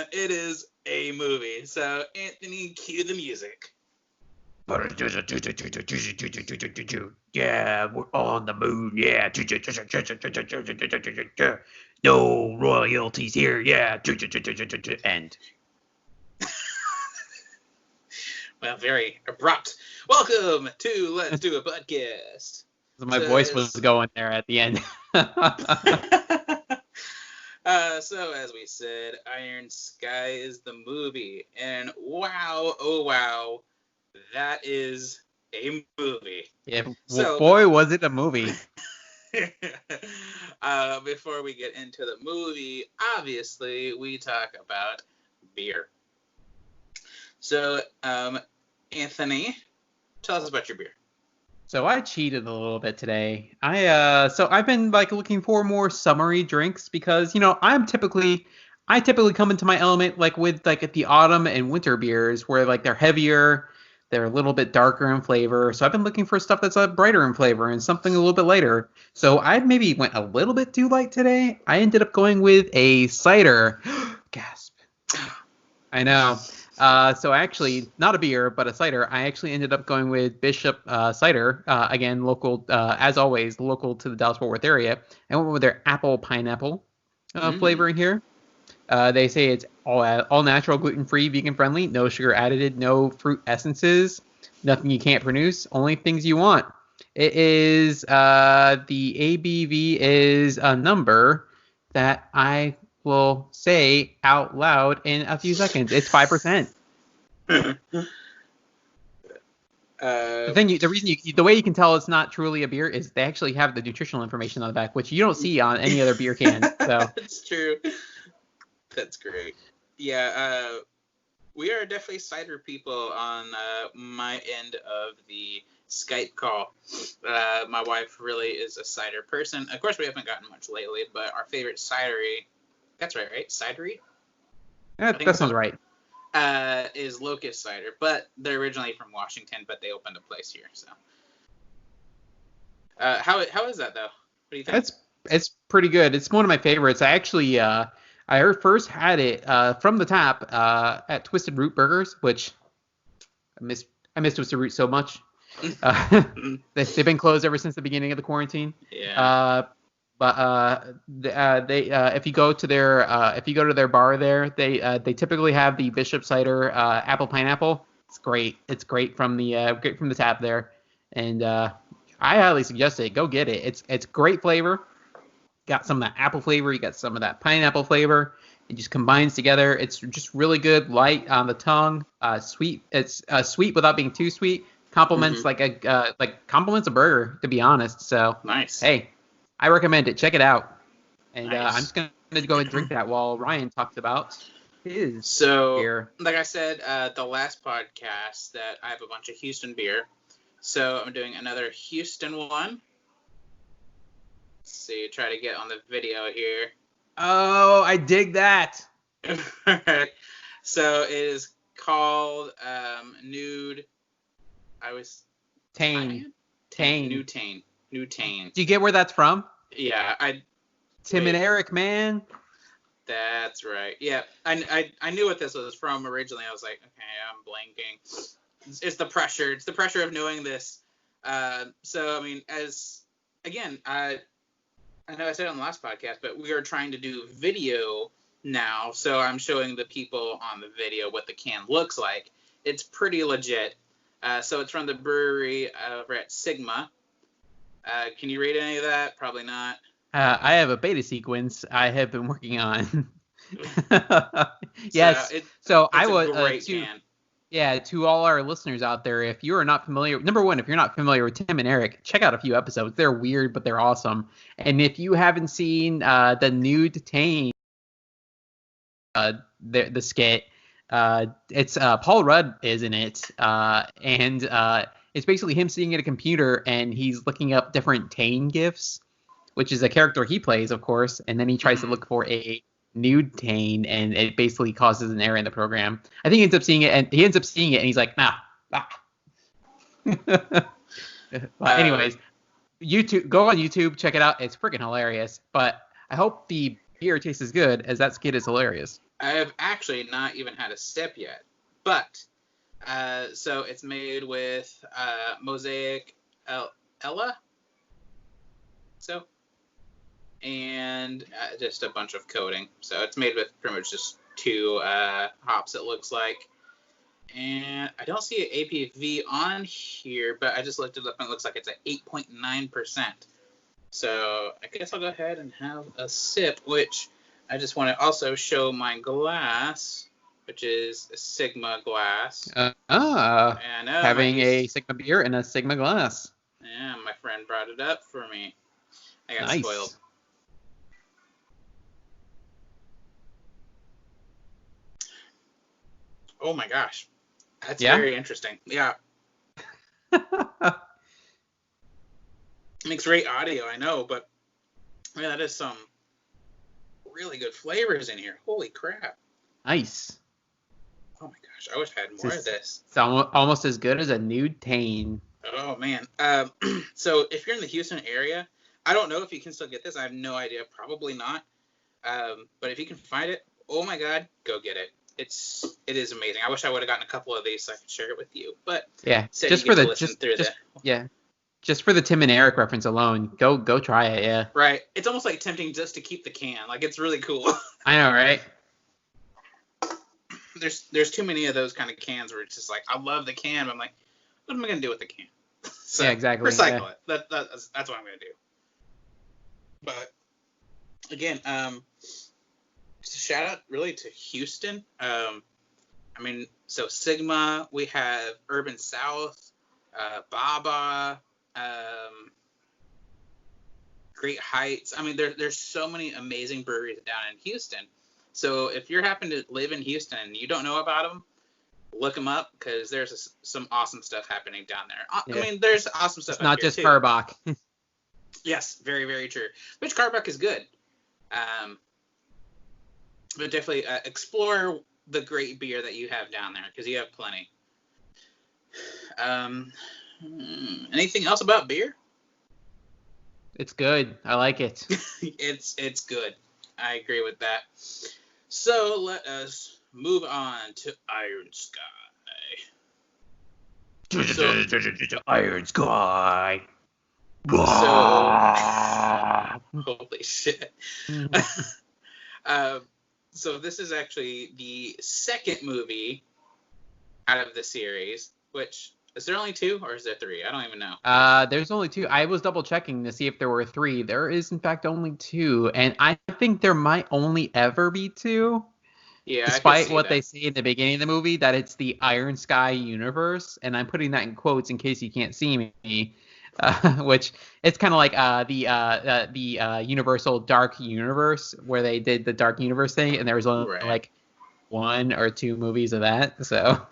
and it is a movie. So, Anthony, cue the music. Yeah, we're on the moon. Yeah. No royalties here. Yeah. End. Well, very abrupt. Welcome to Let's Do a Podcast. So my voice was going there at the end. So, as we said, Iron Sky is the movie. And wow, oh wow, that is a movie. Yeah, So- boy, was it a movie. Before we get into the movie, obviously, we talk about beer. So, Anthony, tell us about your beer. So I cheated a little bit today. So I've been looking for more summery drinks because I typically come into my element with the autumn and winter beers where they're heavier, they're a little bit darker in flavor. So I've been looking for stuff that's brighter in flavor and something a little bit lighter. So I maybe went a little bit too light today. I ended up going with a cider. Gasp. I know. So actually, not a beer, but a cider. I actually ended up going with Bishop Cider. Again, local, as always, local to the Dallas-Fort Worth area. I went with their apple pineapple flavoring here. They say it's all natural, gluten-free, vegan-friendly, no sugar added, no fruit essences, nothing you can't produce, only things you want. It is the ABV is a number that I will say out loud in a few seconds. It's 5%. The way you can tell it's not truly a beer is they actually have the nutritional information on the back, which you don't see on any other beer can. So That's true. That's great. Yeah, we are definitely cider people on my end of the Skype call. My wife really is a cider person. Of course, we haven't gotten much lately, but our favorite cidery, that's right? Cidery? that sounds right. Is Locust Cider, but they're originally from Washington, but they opened a place here. So, how is that though? What do you think? It's pretty good. It's one of my favorites. I actually first had it from the tap at Twisted Root Burgers, which I miss Twisted Root so much. They've been closed ever since the beginning of the quarantine. Yeah. If you go to their bar there, they typically have the Bishop Cider apple pineapple. It's great. It's great from the tap there, and I highly suggest it. Go get it. It's great flavor. Got some of that apple flavor. You got some of that pineapple flavor. It just combines together. It's just really good, light on the tongue. Sweet. It's sweet without being too sweet. Compliments compliments a burger, to be honest. So Nice. Hey, I recommend it. Check it out. And Nice. I'm just going to go and drink that while Ryan talks about his So, beer. like I said, the last podcast that I have a bunch of Houston beer. So I'm doing another Houston one. Let's see, try to get on the video here. Oh, I dig that. So it is called Nude. Tane. New Tane. Do you get where that's from? Yeah, Tim and Eric, man. That's right. Yeah, I knew what this was from originally. I was like, okay, I'm blanking. It's the pressure. It's the pressure of knowing this. So I mean, I know I said it on the last podcast, but we are trying to do video now. So I'm showing the people on the video what the can looks like. It's pretty legit. So it's from the brewery over at Sigma. Can you read any of that? Probably not. I have a beta sequence I have been working on. Yes. So I was great can. Yeah, to all our listeners out there, if you are not familiar, number one, if you're not familiar with Tim and Eric, check out a few episodes. They're weird, but they're awesome. And if you haven't seen the Nude Tane, the skit, it's Paul Rudd is in it, and it's basically him sitting at a computer and he's looking up different Tane gifs, which is a character he plays, of course, and then he tries to look for a nude Tane, and it basically causes an error in the program. I think he ends up seeing it, and he's like, nah. Anyways, go on YouTube, check it out. It's freaking hilarious. But I hope the beer tastes as good as that skit is hilarious. I have actually not even had a sip yet, but so it's made with Mosaic Ella, so and just a bunch of coating. So it's made with pretty much just 2 hops, it looks like. And I don't see an ABV on here, but I just looked it up and it looks like it's at 8.9%. So I guess I'll go ahead and have a sip, which I just want to also show my glass, which is a Sigma glass. And, having a Sigma beer in a Sigma glass. Yeah, my friend brought it up for me. I got Nice. spoiled. Oh my gosh. That's very interesting. Yeah. Makes great audio, I know, but man, that is some really good flavors in here. Holy crap. Nice. Oh my gosh, I wish I had more of this. It's almost as good as a nude Tane. Oh man. So if you're in the Houston area, I don't know if you can still get this. I have no idea. Probably not. But if you can find it, oh my god, go get it. It is amazing. I wish I would have gotten a couple of these so I could share it with you. But yeah, just for the Tim and Eric reference alone, go try it. Yeah. Right. It's almost like tempting just to keep the can. Like it's really cool. I know, right? There's too many of those kind of cans where it's just like I love the can, but I'm like, what am I gonna do with the can? So, yeah, exactly. Recycle it. That's what I'm gonna do. But again, just a shout out really to Houston. I mean, so Sigma, we have Urban South, Baba, Great Heights. I mean, there's so many amazing breweries down in Houston. So if you're happen to live in Houston and you don't know about them, look them up because there's some awesome stuff happening down there. Yeah. I mean, there's awesome stuff. It's not just Karbach. Yes, very, very true. Which Karbach is good. But definitely explore the great beer that you have down there because you have plenty. Anything else about beer? It's good. I like it. It's good. I agree with that. So let us move on to Iron Sky. Iron Sky. Holy shit. So this is actually the second movie out of the series, which, is there only 2 or is there 3? I don't even know. There's only 2. I was double checking to see if there were 3. There is in fact only 2, and I think there might only ever be 2. Yeah. Despite what they say in the beginning of the movie, that it's the Iron Sky universe, and I'm putting that in quotes in case you can't see me. Which it's kind of like the Universal Dark Universe where they did the Dark Universe thing, and there was only like 1 or 2 movies of that. So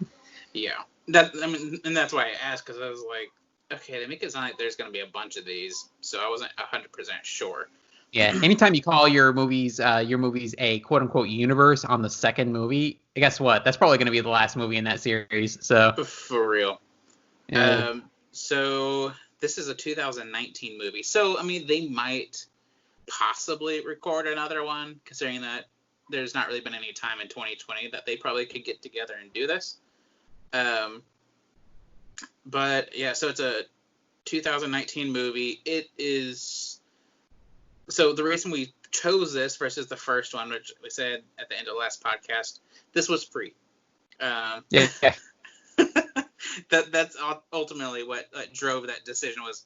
yeah, and that's why I asked because I was like, okay, they make it sound like there's gonna be a bunch of these, so I wasn't 100% sure. Yeah, anytime you call your movies a quote unquote universe on the second movie, guess what? That's probably gonna be the last movie in that series. So for real. Yeah. So this is a 2019 movie. So, I mean, they might possibly record another one, considering that there's not really been any time in 2020 that they probably could get together and do this. But, yeah, so it's a 2019 movie. It is... So the reason we chose this versus the first one, which we said at the end of the last podcast, this was free. Yeah. That's ultimately what drove that decision was,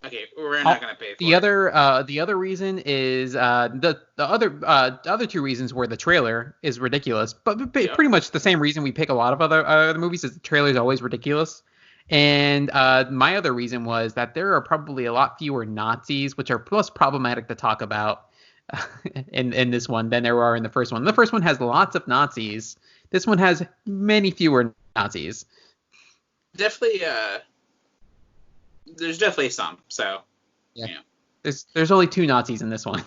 okay, we're not going to pay for it. The other reason is the other 2 reasons were the trailer is ridiculous, but pretty much the same reason we pick a lot of other movies is the trailer is always ridiculous. And my other reason was that there are probably a lot fewer Nazis, which are less problematic to talk about in this one than there are in the first one. The first one has lots of Nazis. This one has many fewer Nazis. Definitely, there's definitely some. So, yeah. There's only 2 Nazis in this one.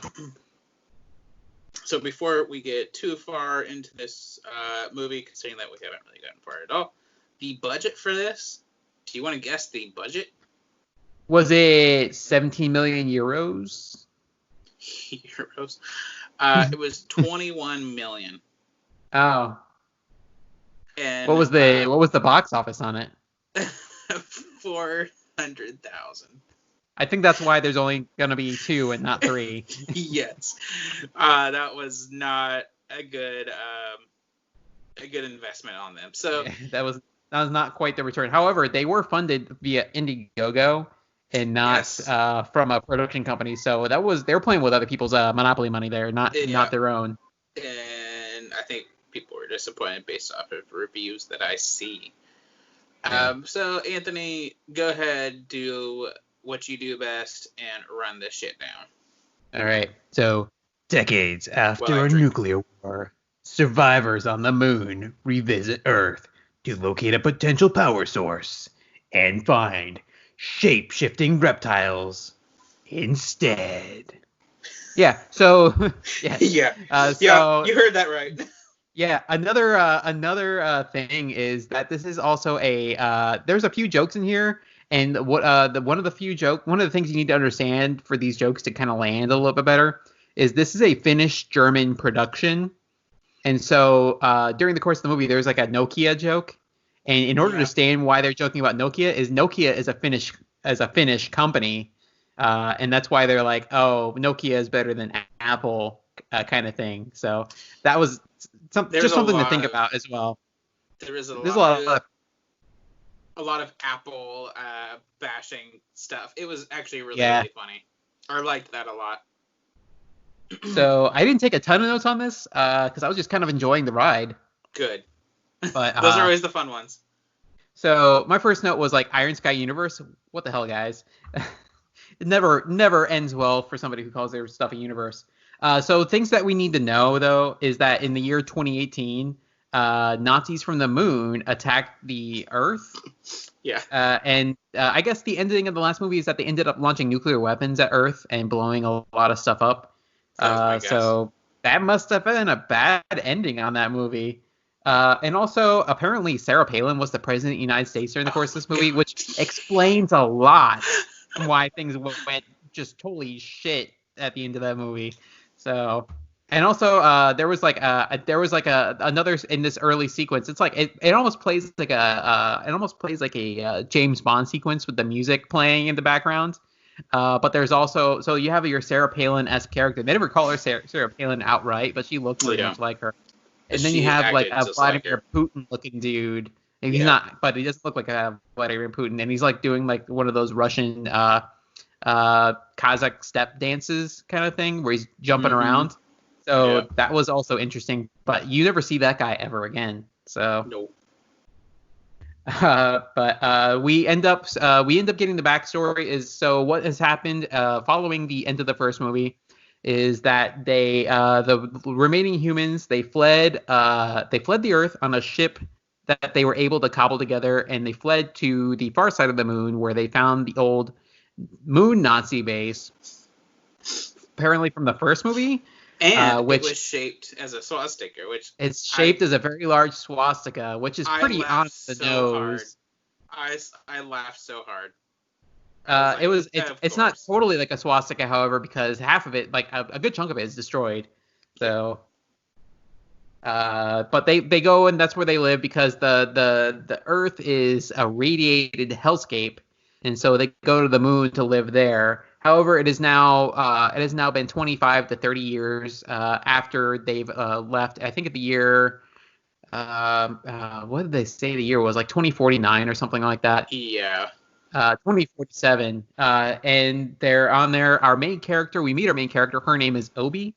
So before we get too far into this movie, considering that we haven't really gotten far at all, the budget for this, do you want to guess the budget? Was it 17 million euros? Euros. It was 21 million. Oh, And what was the box office on it? 400,000. I think that's why there's only gonna be 2 and not 3. Yes, that was not a good investment on them. So Yeah, that was not quite the return. However, they were funded via Indiegogo and not yes, from a production company. So they were playing with other people's monopoly money there, not yeah, their own. and I think people were disappointed based off of reviews that I see. Yeah. So Anthony, go ahead, do what you do best and run this shit down. All right. So, decades after Well, I a drink. nuclear war, survivors on the moon revisit Earth to locate a potential power source and find shape-shifting reptiles instead. Yeah. So, yes. Yeah, So, you heard that right. yeah, another thing is that this is also there's a few jokes in here, and one of the things you need to understand for these jokes to kind of land a little bit better is this is a Finnish German production, and so during the course of the movie there's like a Nokia joke, and in order to Yeah. understand why they're joking about Nokia is a Finnish company, and that's why they're like, oh, Nokia is better than Apple, kind of thing. So that was There's something to think about as well. There is There's a lot of a lot of Apple bashing stuff. It was actually really Yeah. really funny. I liked that a lot. So I didn't take a ton of notes on this because I was just kind of enjoying the ride. Good. But Those are always the fun ones. So my first note was like Iron Sky Universe. What the hell, guys? It never ends well for somebody who calls their stuff a universe. So things that we need to know though is that in the year 2018, Nazis from the moon attacked the Earth. Yeah. And I guess the ending of the last movie is that they ended up launching nuclear weapons at Earth and blowing a lot of stuff up. That was my guess. So that must have been a bad ending on that movie. And also, apparently, Sarah Palin was the president of the United States during the course of this movie, which explains a lot why things went just totally shit at the end of that movie. So, and also, there was another in this early sequence. It's like it almost plays like a James Bond sequence with the music playing in the background. But there's also, so you have your Sarah Palin-esque character. They never call her Sarah Palin outright, but she looks pretty much like her. And then you have like a Vladimir Putin-looking dude. And he's not, but he doesn't look like a Vladimir Putin. And he's like doing like one of those Russian Kazakh step dances kind of thing where he's jumping around. So that was also interesting. But you never see that guy ever again. So. Nope. But we end up getting the backstory. Is so what has happened following the end of the first movie is that the remaining humans they fled the Earth on a ship that they were able to cobble together, and they fled to the far side of the moon where they found the old moon Nazi base, apparently from the first movie. And which it was shaped as a swastika, which it's shaped as a very large swastika, which is pretty on the nose. I laughed so hard. It's not totally like a swastika, however, because half of it, like a good chunk of it, is destroyed. So, but they go and that's where they live because the Earth is a radiated hellscape, and so they go to the moon to live there. However, it has now been 25 to 30 years after they've left. I think at the year, what did they say the year was? Like 2049 or something like that. Yeah. 2047. And they're on there. We meet our main character. Her name is Obi.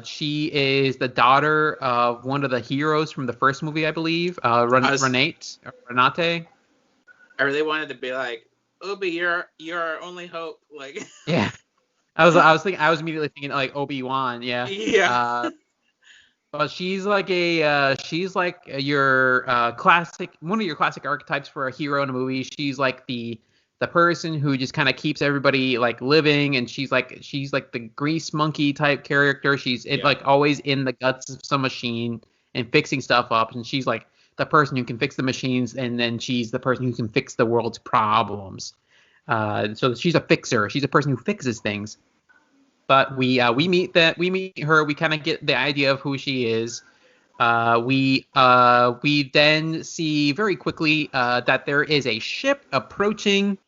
She is the daughter of one of the heroes from the first movie, I believe. Renate. I really wanted to be like, Obi, you're our only hope. Like. Yeah. I was immediately thinking like Obi-Wan. Yeah. Yeah. But she's like your one of your classic archetypes for a hero in a movie. She's like the person who just kind of keeps everybody like living, and she's like the grease monkey type character. She's like always in the guts of some machine and fixing stuff up, and she's like the person who can fix the machines, and then she's the person who can fix the world's problems. So she's a fixer. She's a person who fixes things. But we meet her. We kind of get the idea of who she is. We then see very quickly that there is a ship approaching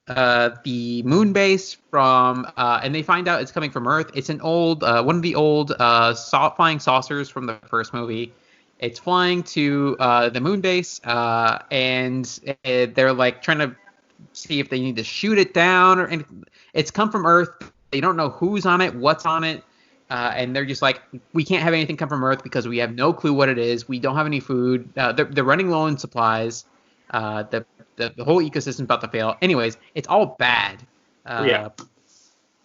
the moon base and they find out it's coming from Earth. It's an old one of the old flying saucers from the first movie. It's flying to the moon base, and they're like trying to see if they need to shoot it down or anything. It's come from Earth. They don't know who's on it, what's on it. And they're just like, we can't have anything come from Earth because we have no clue what it is. We don't have any food. They're running low on supplies. The whole ecosystem's about to fail. Anyways, it's all bad.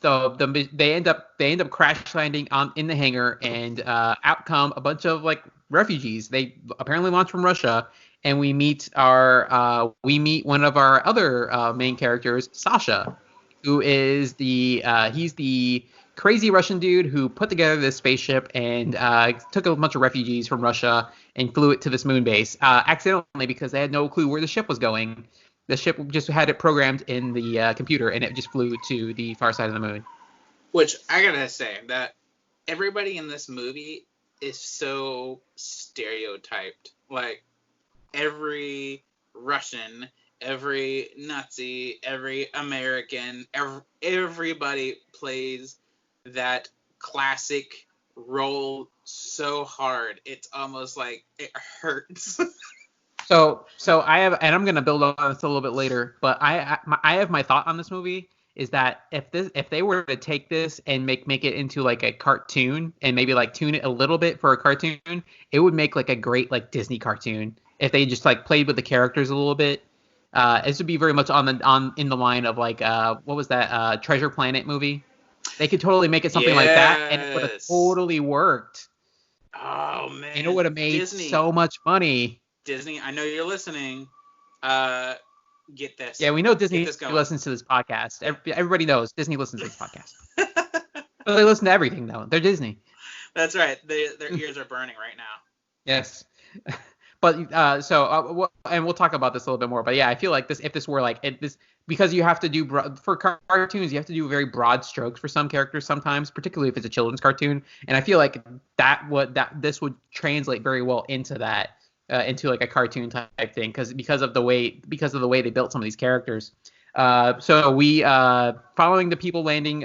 So they end up crash landing in the hangar, and out come a bunch of like refugees. They apparently launched from Russia, and we meet one of our other main characters, Sasha, who is he's the crazy Russian dude who put together this spaceship and took a bunch of refugees from Russia and flew it to this moon base accidentally because they had no clue where the ship was going. The ship just had it programmed in the computer, and it just flew to the far side of the moon. Which I gotta say that everybody in this movie is so stereotyped. Like every Russian, every Nazi, every American, everybody plays that classic role so hard. It's almost like it hurts. So I have, and I'm gonna build on this a little bit later, but I have my thought on this movie is that if they were to take this and make it into like a cartoon and maybe like tune it a little bit for a cartoon, it would make like a great like Disney cartoon if they just like played with the characters a little bit. This would be very much in the line of like what was that Treasure Planet movie? They could totally make it something like that, and it would have totally worked. Oh man! And it would have made so much money. Disney, I know you're listening. Get this. Yeah, we know Disney listens to this podcast. Everybody knows Disney listens to this podcast. Well, they listen to everything, though. They're Disney. That's right. Their ears are burning right now. Yes. But and we'll talk about this a little bit more. But yeah, I feel like if this were like this, because you have to do for cartoons, you have to do very broad strokes for some characters sometimes, particularly if it's a children's cartoon. And I feel like this would translate very well into that. Into like a cartoon type thing because of the way they built some of these characters. So we following the people landing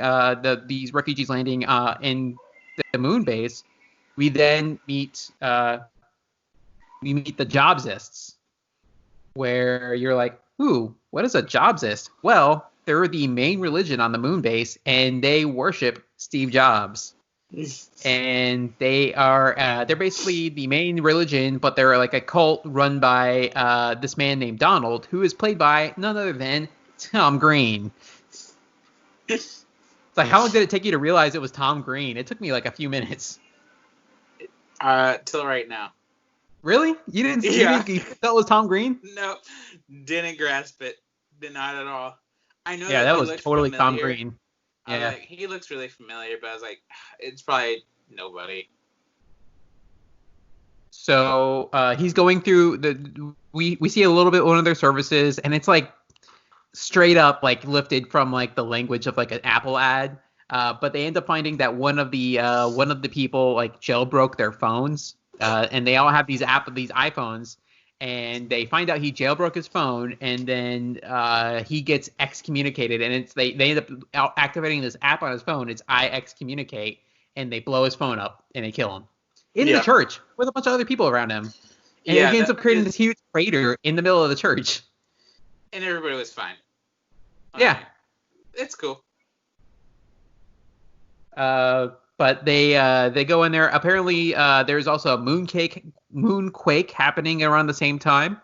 these refugees landing in the moon base, we then meet the Jobsists, where you're like, ooh, what is a Jobsist? Well, they're the main religion on the moon base, and they worship Steve Jobs. And they're basically the main religion, but they're like a cult run by this man named Donald, who is played by none other than Tom Green. It's like, how long did it take you to realize it was Tom Green? It took me like a few minutes. Till right now. Really? You didn't see it? You thought it was Tom Green? No, didn't grasp it. Not at all. I know. Yeah, that was totally familiar. Tom Green. Yeah, he looks really familiar, but I was like, it's probably nobody. So he's going through we see a little bit one of their services, and it's like straight up like lifted from like the language of like an Apple ad. But they end up finding that one of the people like jailbroke their phones, and they all have these iPhones. And they find out he jailbroke his phone, and then he gets excommunicated. And they end up activating this app on his phone. It's iExcommunicate, and they blow his phone up and they kill him in the church with a bunch of other people around him. And he ends up creating this huge crater in the middle of the church. And everybody was fine. Yeah, it's cool. But they go in there. Apparently, there's also a moonquake happening around the same time.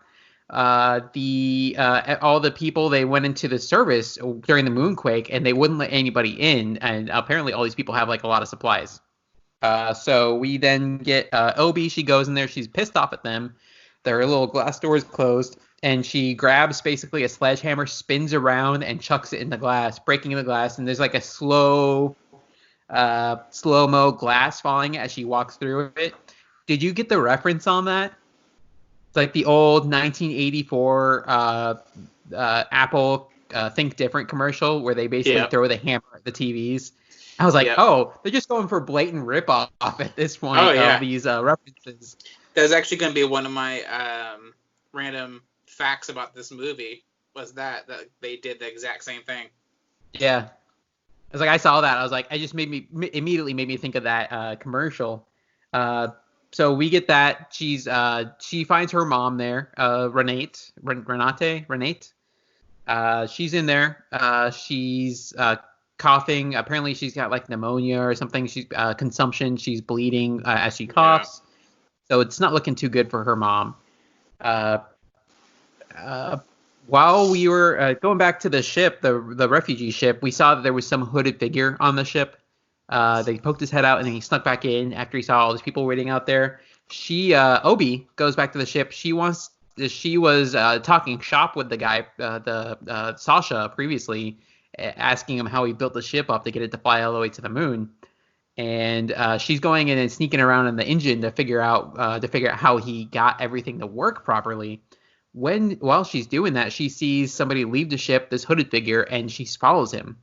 All the people, they went into the service during the moonquake, and they wouldn't let anybody in. And apparently, all these people have like a lot of supplies. So we then get Obi. She goes in there. She's pissed off at them. Their little glass door is closed, and she grabs basically a sledgehammer, spins around, and chucks it in the glass, breaking the glass. And there's like a slow-mo glass falling as she walks through it. Did you get the reference on that? It's like the old 1984 Apple Think Different commercial where they basically throw the hammer at the TVs. I was like, Yep. oh, they're just going for blatant rip-off at this point Oh, yeah. of these references. That's actually going to be one of my random facts about this movie, was that they did the exact same thing. Yeah. I was like, I saw that. I was like, immediately made me think of that commercial. So we get that. She finds her mom there, Renate. She's in there. She's coughing. Apparently she's got like pneumonia or something. She's consumption. She's bleeding as she coughs. So it's not looking too good for her mom. While we were going back to the ship, the refugee ship, we saw that there was some hooded figure on the ship. They poked his head out and then he snuck back in after he saw all these people waiting out there. Obi goes back to the ship. She was talking shop with the guy, Sasha previously, asking him how he built the ship up to get it to fly all the way to the moon. And she's going in and sneaking around in the engine to figure out how he got everything to work properly. While she's doing that, she sees somebody leave the ship, this hooded figure, and she follows him.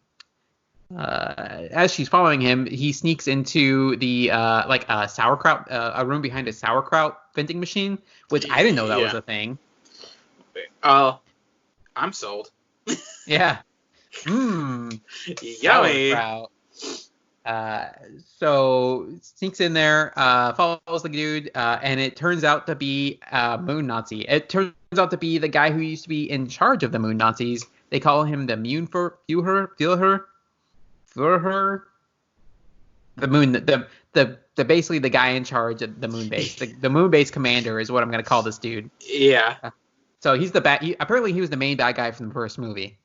As she's following him, he sneaks into the sauerkraut, a room behind a sauerkraut vending machine, which I didn't know that was a thing. Oh, I'm sold. Yeah. Yummy. Sauerkraut. So sneaks in there, follows the dude, and it turns out to be Moon Nazi. It turns out to be the guy who used to be in charge of the Moon Nazis. They call him the Führer. The basically the guy in charge of the moon base. The moon base commander is what I'm gonna call this dude. Yeah. So he's apparently he was the main bad guy from the first movie.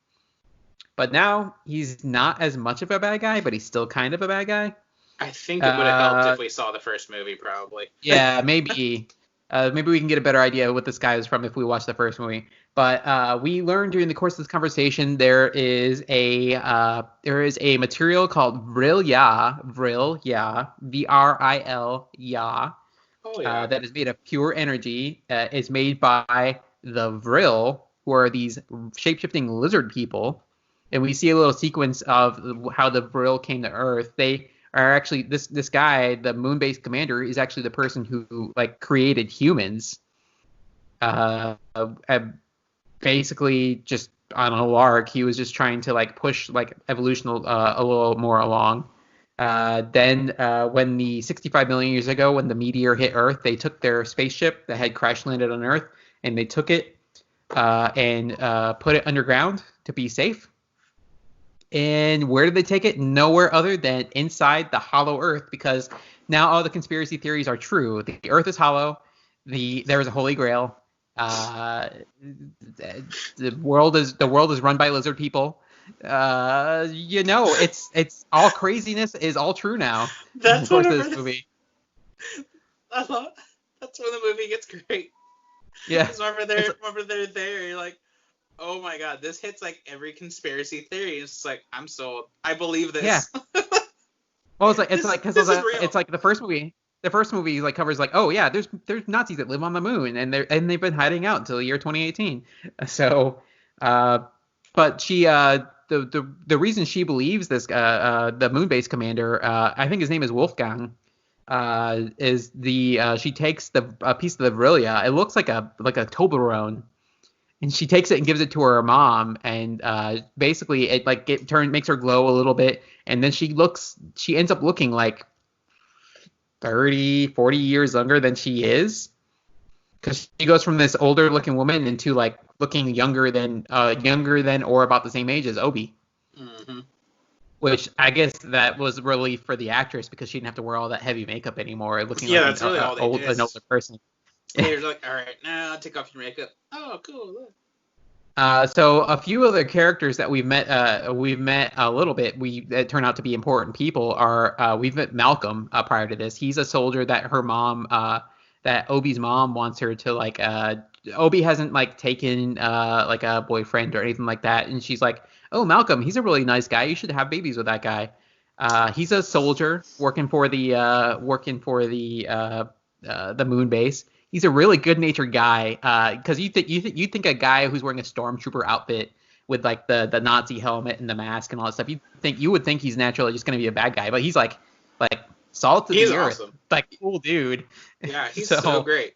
But now he's not as much of a bad guy, but he's still kind of a bad guy. I think it would have helped if we saw the first movie, probably. Yeah, maybe. Maybe we can get a better idea of what this guy is from if we watch the first movie. But we learned during the course of this conversation there is a material called Vril Ya, Vril, Ya, Oh, yeah. that is made of pure energy. Is made by the Vril, who are these shape-shifting lizard people. And we see a little sequence of how the Vril came to Earth. They are actually this guy, the moon-based commander, is actually the person who like created humans. Basically, just on a lark, he was just trying to like push like evolution a little more along. Then when the 65 million years ago, when the meteor hit Earth, they took their spaceship that had crash landed on Earth, and they took it and put it underground to be safe. And where did they take it? Nowhere other than inside the hollow Earth, because now all the conspiracy theories are true. The Earth is hollow. There is a holy grail. The world is run by lizard people. It's all craziness is all true now. That's in the course one of this movie. I love. That's when the movie gets great. Yeah. Whenever they're there, you're like, oh my god, this hits like every conspiracy theory. It's just like, I'm sold. I believe this. Yeah. Well, it's like the first movie. The first movie like covers like, oh yeah, there's Nazis that live on the moon and they've been hiding out until the year 2018. So, but she the reason she believes this the moon base commander, I think his name is Wolfgang, is she takes a piece of the Vrilia. It looks like a Toblerone. And she takes it and gives it to her mom, and basically it like makes her glow a little bit, and then she ends up looking like 30, 40 years younger than she is, because she goes from this older looking woman into like looking younger than or about the same age as Obi. Mm-hmm. Which I guess that was relief for the actress because she didn't have to wear all that heavy makeup anymore, looking like that's really all they do an older person. They're like, all right, now take off your makeup. Oh, cool. Look. So a few other characters that we've met a little bit. That turn out to be important people are we've met Malcolm prior to this. He's a soldier that her mom, that Obi's mom wants her to like. Obi hasn't like taken like a boyfriend or anything like that, and she's like, oh, Malcolm, he's a really nice guy. You should have babies with that guy. He's a soldier working for the moon base. He's a really good-natured guy, because you think a guy who's wearing a stormtrooper outfit with like the Nazi helmet and the mask and all that stuff. You would think he's naturally just gonna be a bad guy, but he's like salt of He's the earth, awesome. like cool dude. Yeah, he's so great.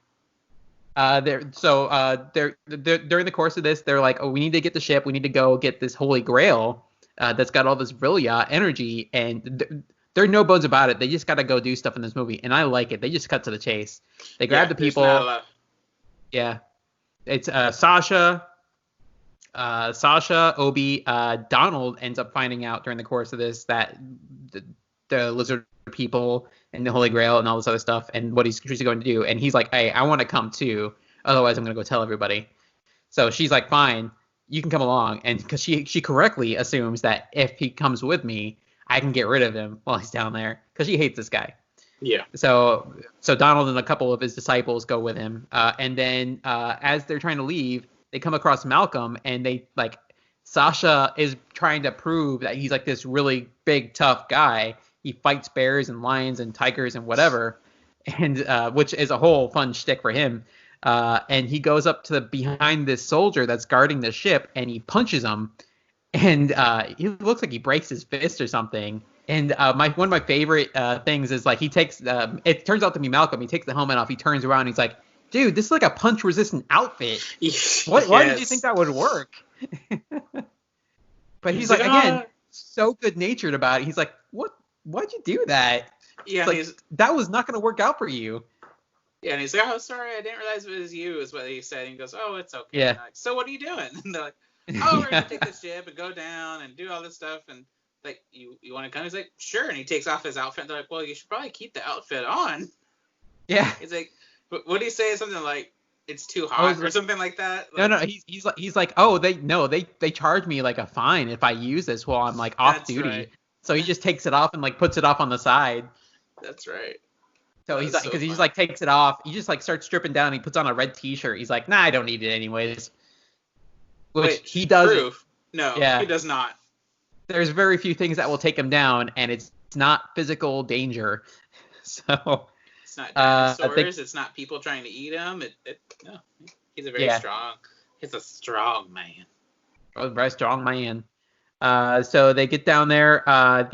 They're during the course of this, they're like, oh, we need to get the ship. We need to go get this Holy Grail that's got all this Vilya energy, and there are no bones about it. They just got to go do stuff in this movie, and I like it. They just cut to the chase. They grab the people. Yeah, it's Sasha, Obi, Donald ends up finding out during the course of this that the lizard people and the Holy Grail and all this other stuff and what he's going to do. And he's like, hey, I want to come too. Otherwise, I'm going to go tell everybody. So she's like, fine, you can come along. And because she correctly assumes that if he comes with me, I can get rid of him while he's down there because she hates this guy. Yeah. So Donald and a couple of his disciples go with him. And then as they're trying to leave, they come across Malcolm, and Sasha is trying to prove that he's like this really big, tough guy. He fights bears and lions and tigers and whatever, and which is a whole fun shtick for him. And he goes up to behind this soldier that's guarding the ship, and he punches him. And he looks like he breaks his fist or something. And one of my favorite things is like he takes it turns out to be Malcolm. He takes the helmet off. He turns around. And he's like, dude, this is like a punch-resistant outfit. Why did you think that would work? But he's like, again, so good-natured about it. He's like, why'd you do that? Yeah, like, that was not going to work out for you. Yeah, and he's like, oh, sorry, I didn't realize it was you, is what he said. And he goes, oh, it's okay. Yeah. Like, so what are you doing? And they're like, oh, we're going to take this ship and go down and do all this stuff. And like, you want to come? He's like, sure. And he takes off his outfit. And they're like, well, you should probably keep the outfit on. Yeah. He's like, what do you say? Something like, it's too hot or something like that? Like, no, he's like, oh, they charge me like a fine if I use this while I'm like off duty. Right. So he just takes it off and like puts it off on the side. That's right. So he's like, because he just like takes it off. He just like starts stripping down. And he puts on a red T-shirt. He's like, nah, I don't need it anyways. Which he does. Proof. No, he does not. There's very few things that will take him down, and it's not physical danger. So it's not dinosaurs. It's not people trying to eat him. No, he's a very strong. He's a strong man. A very strong man. So they get down there. So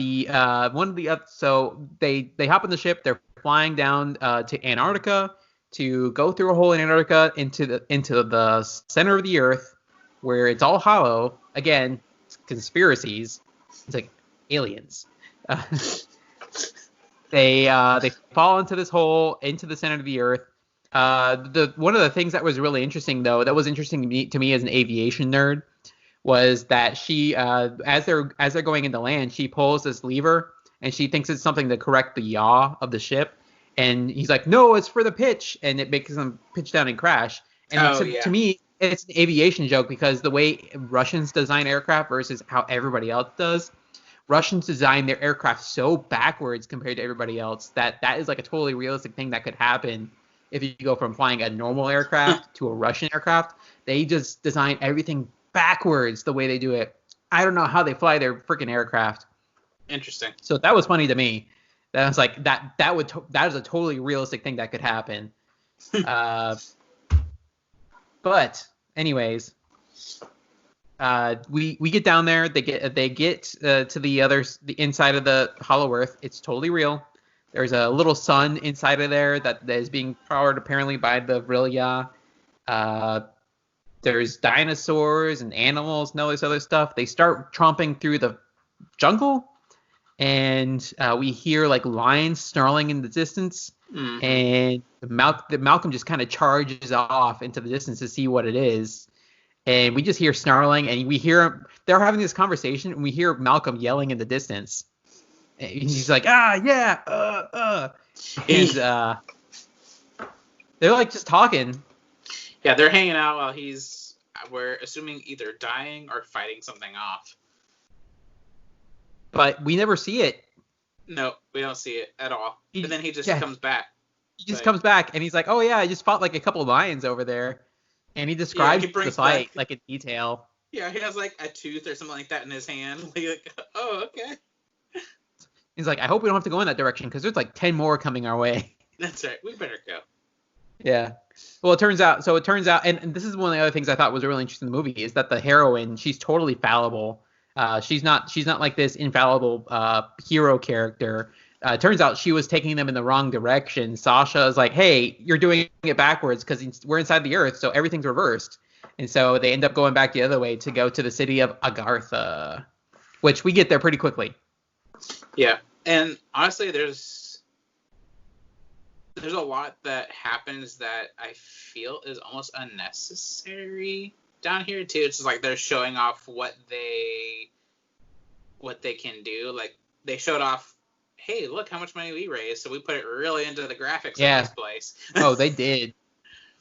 they hop on the ship. They're flying down to Antarctica to go through a hole in Antarctica into the center of the Earth, where it's all hollow. Again, it's conspiracies. It's like aliens. They fall into this hole into the center of the Earth. One of the things that was really interesting, though, that was interesting to me as an aviation nerd, was that she, as they're going into land, she pulls this lever and she thinks it's something to correct the yaw of the ship. And he's like, no, it's for the pitch, and it makes them pitch down and crash. And to me, it's an aviation joke because the way Russians design aircraft versus how everybody else does, Russians design their aircraft so backwards compared to everybody else that is like a totally realistic thing that could happen if you go from flying a normal aircraft to a Russian aircraft. They just design everything backwards the way they do it. I don't know how they fly their freaking aircraft. Interesting. So that was funny to me. That was like that is a totally realistic thing that could happen. But anyways, we get down there. They get to the inside of the Hollow Earth. It's totally real. There's a little sun inside of there that is being powered apparently by the Vilya. There's dinosaurs and animals and all this other stuff. They start tromping through the jungle, and we hear like lions snarling in the distance. Mm-hmm. And Malcolm just kind of charges off into the distance to see what it is. And we just hear snarling, and we hear they're having this conversation, and we hear Malcolm yelling in the distance. And he's like, yeah, and they're like just talking. Yeah, they're hanging out while we're assuming either dying or fighting something off. But we never see it. No, we don't see it at all. And then he just comes back. He just comes back, and he's like, oh yeah, I just fought like a couple of lions over there. And he describes the fight like in detail. Yeah, he has like a tooth or something like that in his hand. Like, oh, okay. He's like, I hope we don't have to go in that direction because there's like 10 more coming our way. That's right. We better go. Yeah. Well, it turns out, and this is one of the other things I thought was really interesting in the movie is that the heroine, she's totally fallible. She's not like this infallible hero character. Turns out she was taking them in the wrong direction. Sasha is like, hey, you're doing it backwards because we're inside the Earth, so everything's reversed. And so they end up going back the other way to go to the city of Agartha, which we get there pretty quickly. Yeah, and honestly, there's a lot that happens that I feel is almost unnecessary down here too. It's just like they're showing off what they can do. Like they showed off, hey, look how much money we raised, so we put it really into the graphics of this place. Oh, they did.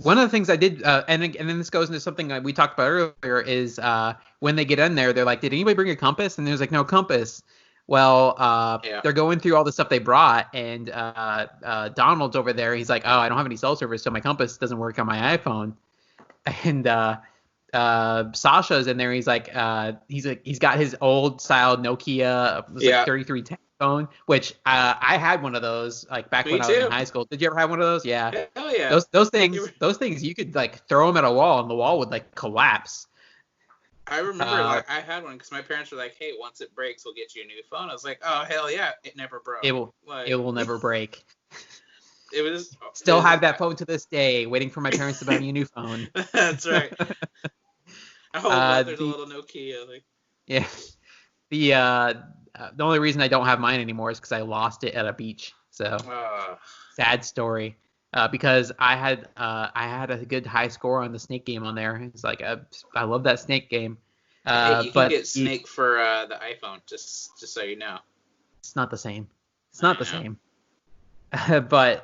One of the things I did, and then this goes into something we talked about earlier, is when they get in there, they're like, did anybody bring a compass? And there's like, no compass. Well, they're going through all the stuff they brought, and Donald's over there. He's like, oh, I don't have any cell service, so my compass doesn't work on my iPhone. And Sasha's in there. He's got his old style Nokia, like 3310 phone, which I had one of those like back when I was in high school. Did you ever have one of those? Yeah. Hell yeah. Those things you could like throw them at a wall and the wall would like collapse. I remember I had one because my parents were like, hey, once it breaks, we'll get you a new phone. I was like, oh, hell yeah. It never broke. It will never break. It was still have that phone to this day, waiting for my parents to buy me a new phone. That's right. I hope there's a little Nokia. Like. Yeah. The only reason I don't have mine anymore is because I lost it at a beach. So sad story. Because I had a good high score on the Snake game on there. It's like I love that Snake game. Hey, you can get Snake for the iPhone, just so you know. It's not the same. It's not the same. But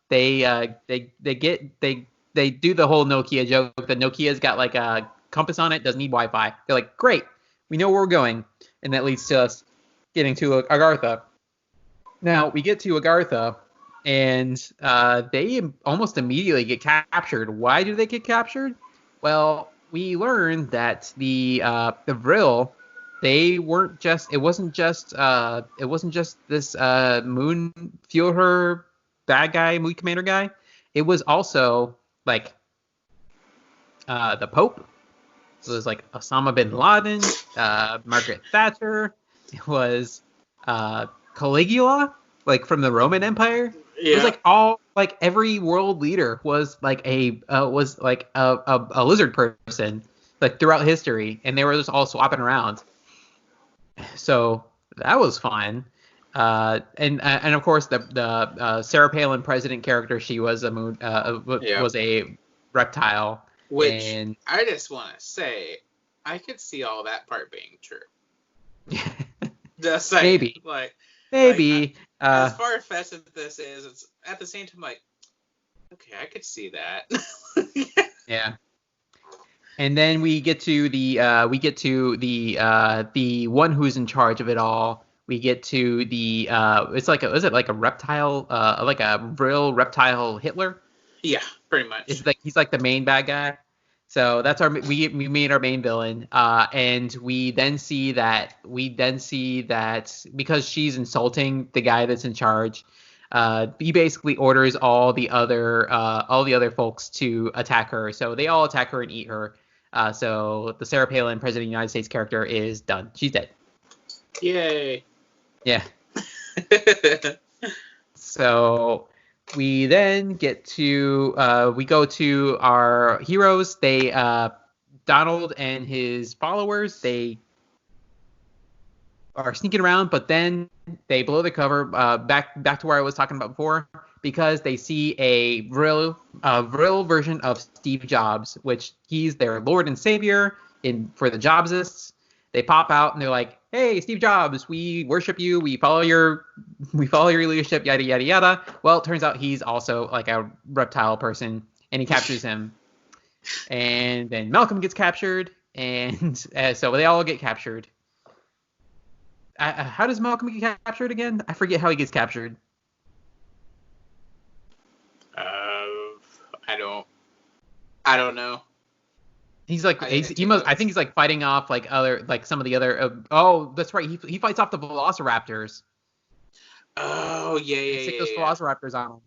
they do the whole Nokia joke. The Nokia's got like a compass on it, doesn't need Wi-Fi. They're like, great, we know where we're going, and that leads to us getting to Agartha. Now we get to Agartha, and they almost immediately get captured. Why do they get captured? Well, we learned that the Vril, they weren't just. It wasn't just this Moon Führer bad guy, Moon Commander guy. It was also like the Pope. It was like Osama bin Laden, Margaret Thatcher. It was Caligula, like from the Roman Empire. Yeah. It was like all like every world leader was like a lizard person like throughout history, and they were just all swapping around. So that was fun. And of course the Sarah Palin president character, she was was a reptile. Which I just want to say, I could see all that part being true. Just like, maybe. As far fetched as this is, it's at the same time like, okay, I could see that. Yeah. And then we get to the one who's in charge of it all. We get to the is it like a reptile, like a real reptile Hitler? Yeah, pretty much. It's like he's like the main bad guy. So that's we meet our main villain, and we then see that because she's insulting the guy that's in charge, he basically orders all the other folks to attack her. So they all attack her and eat her. So the Sarah Palin President of the United States character is done. She's dead. Yay. Yeah. So we then get to we go to our heroes. They Donald and his followers, they are sneaking around, but then they blow the cover back to where I was talking about before, because they see a real version of Steve Jobs, which he's their Lord and Savior for the Jobsists. They pop out and they're like, "Hey, Steve Jobs, we worship you. We follow your leadership, yada yada yada." Well, it turns out he's also like a reptile person, and he captures him. And then Malcolm gets captured, and so they all get captured. How does Malcolm get captured again? I forget how he gets captured. I don't know. He's like I think he's like fighting off like some of the other. That's right. He fights off the Velociraptors. Oh yeah. They stick those Velociraptors on him.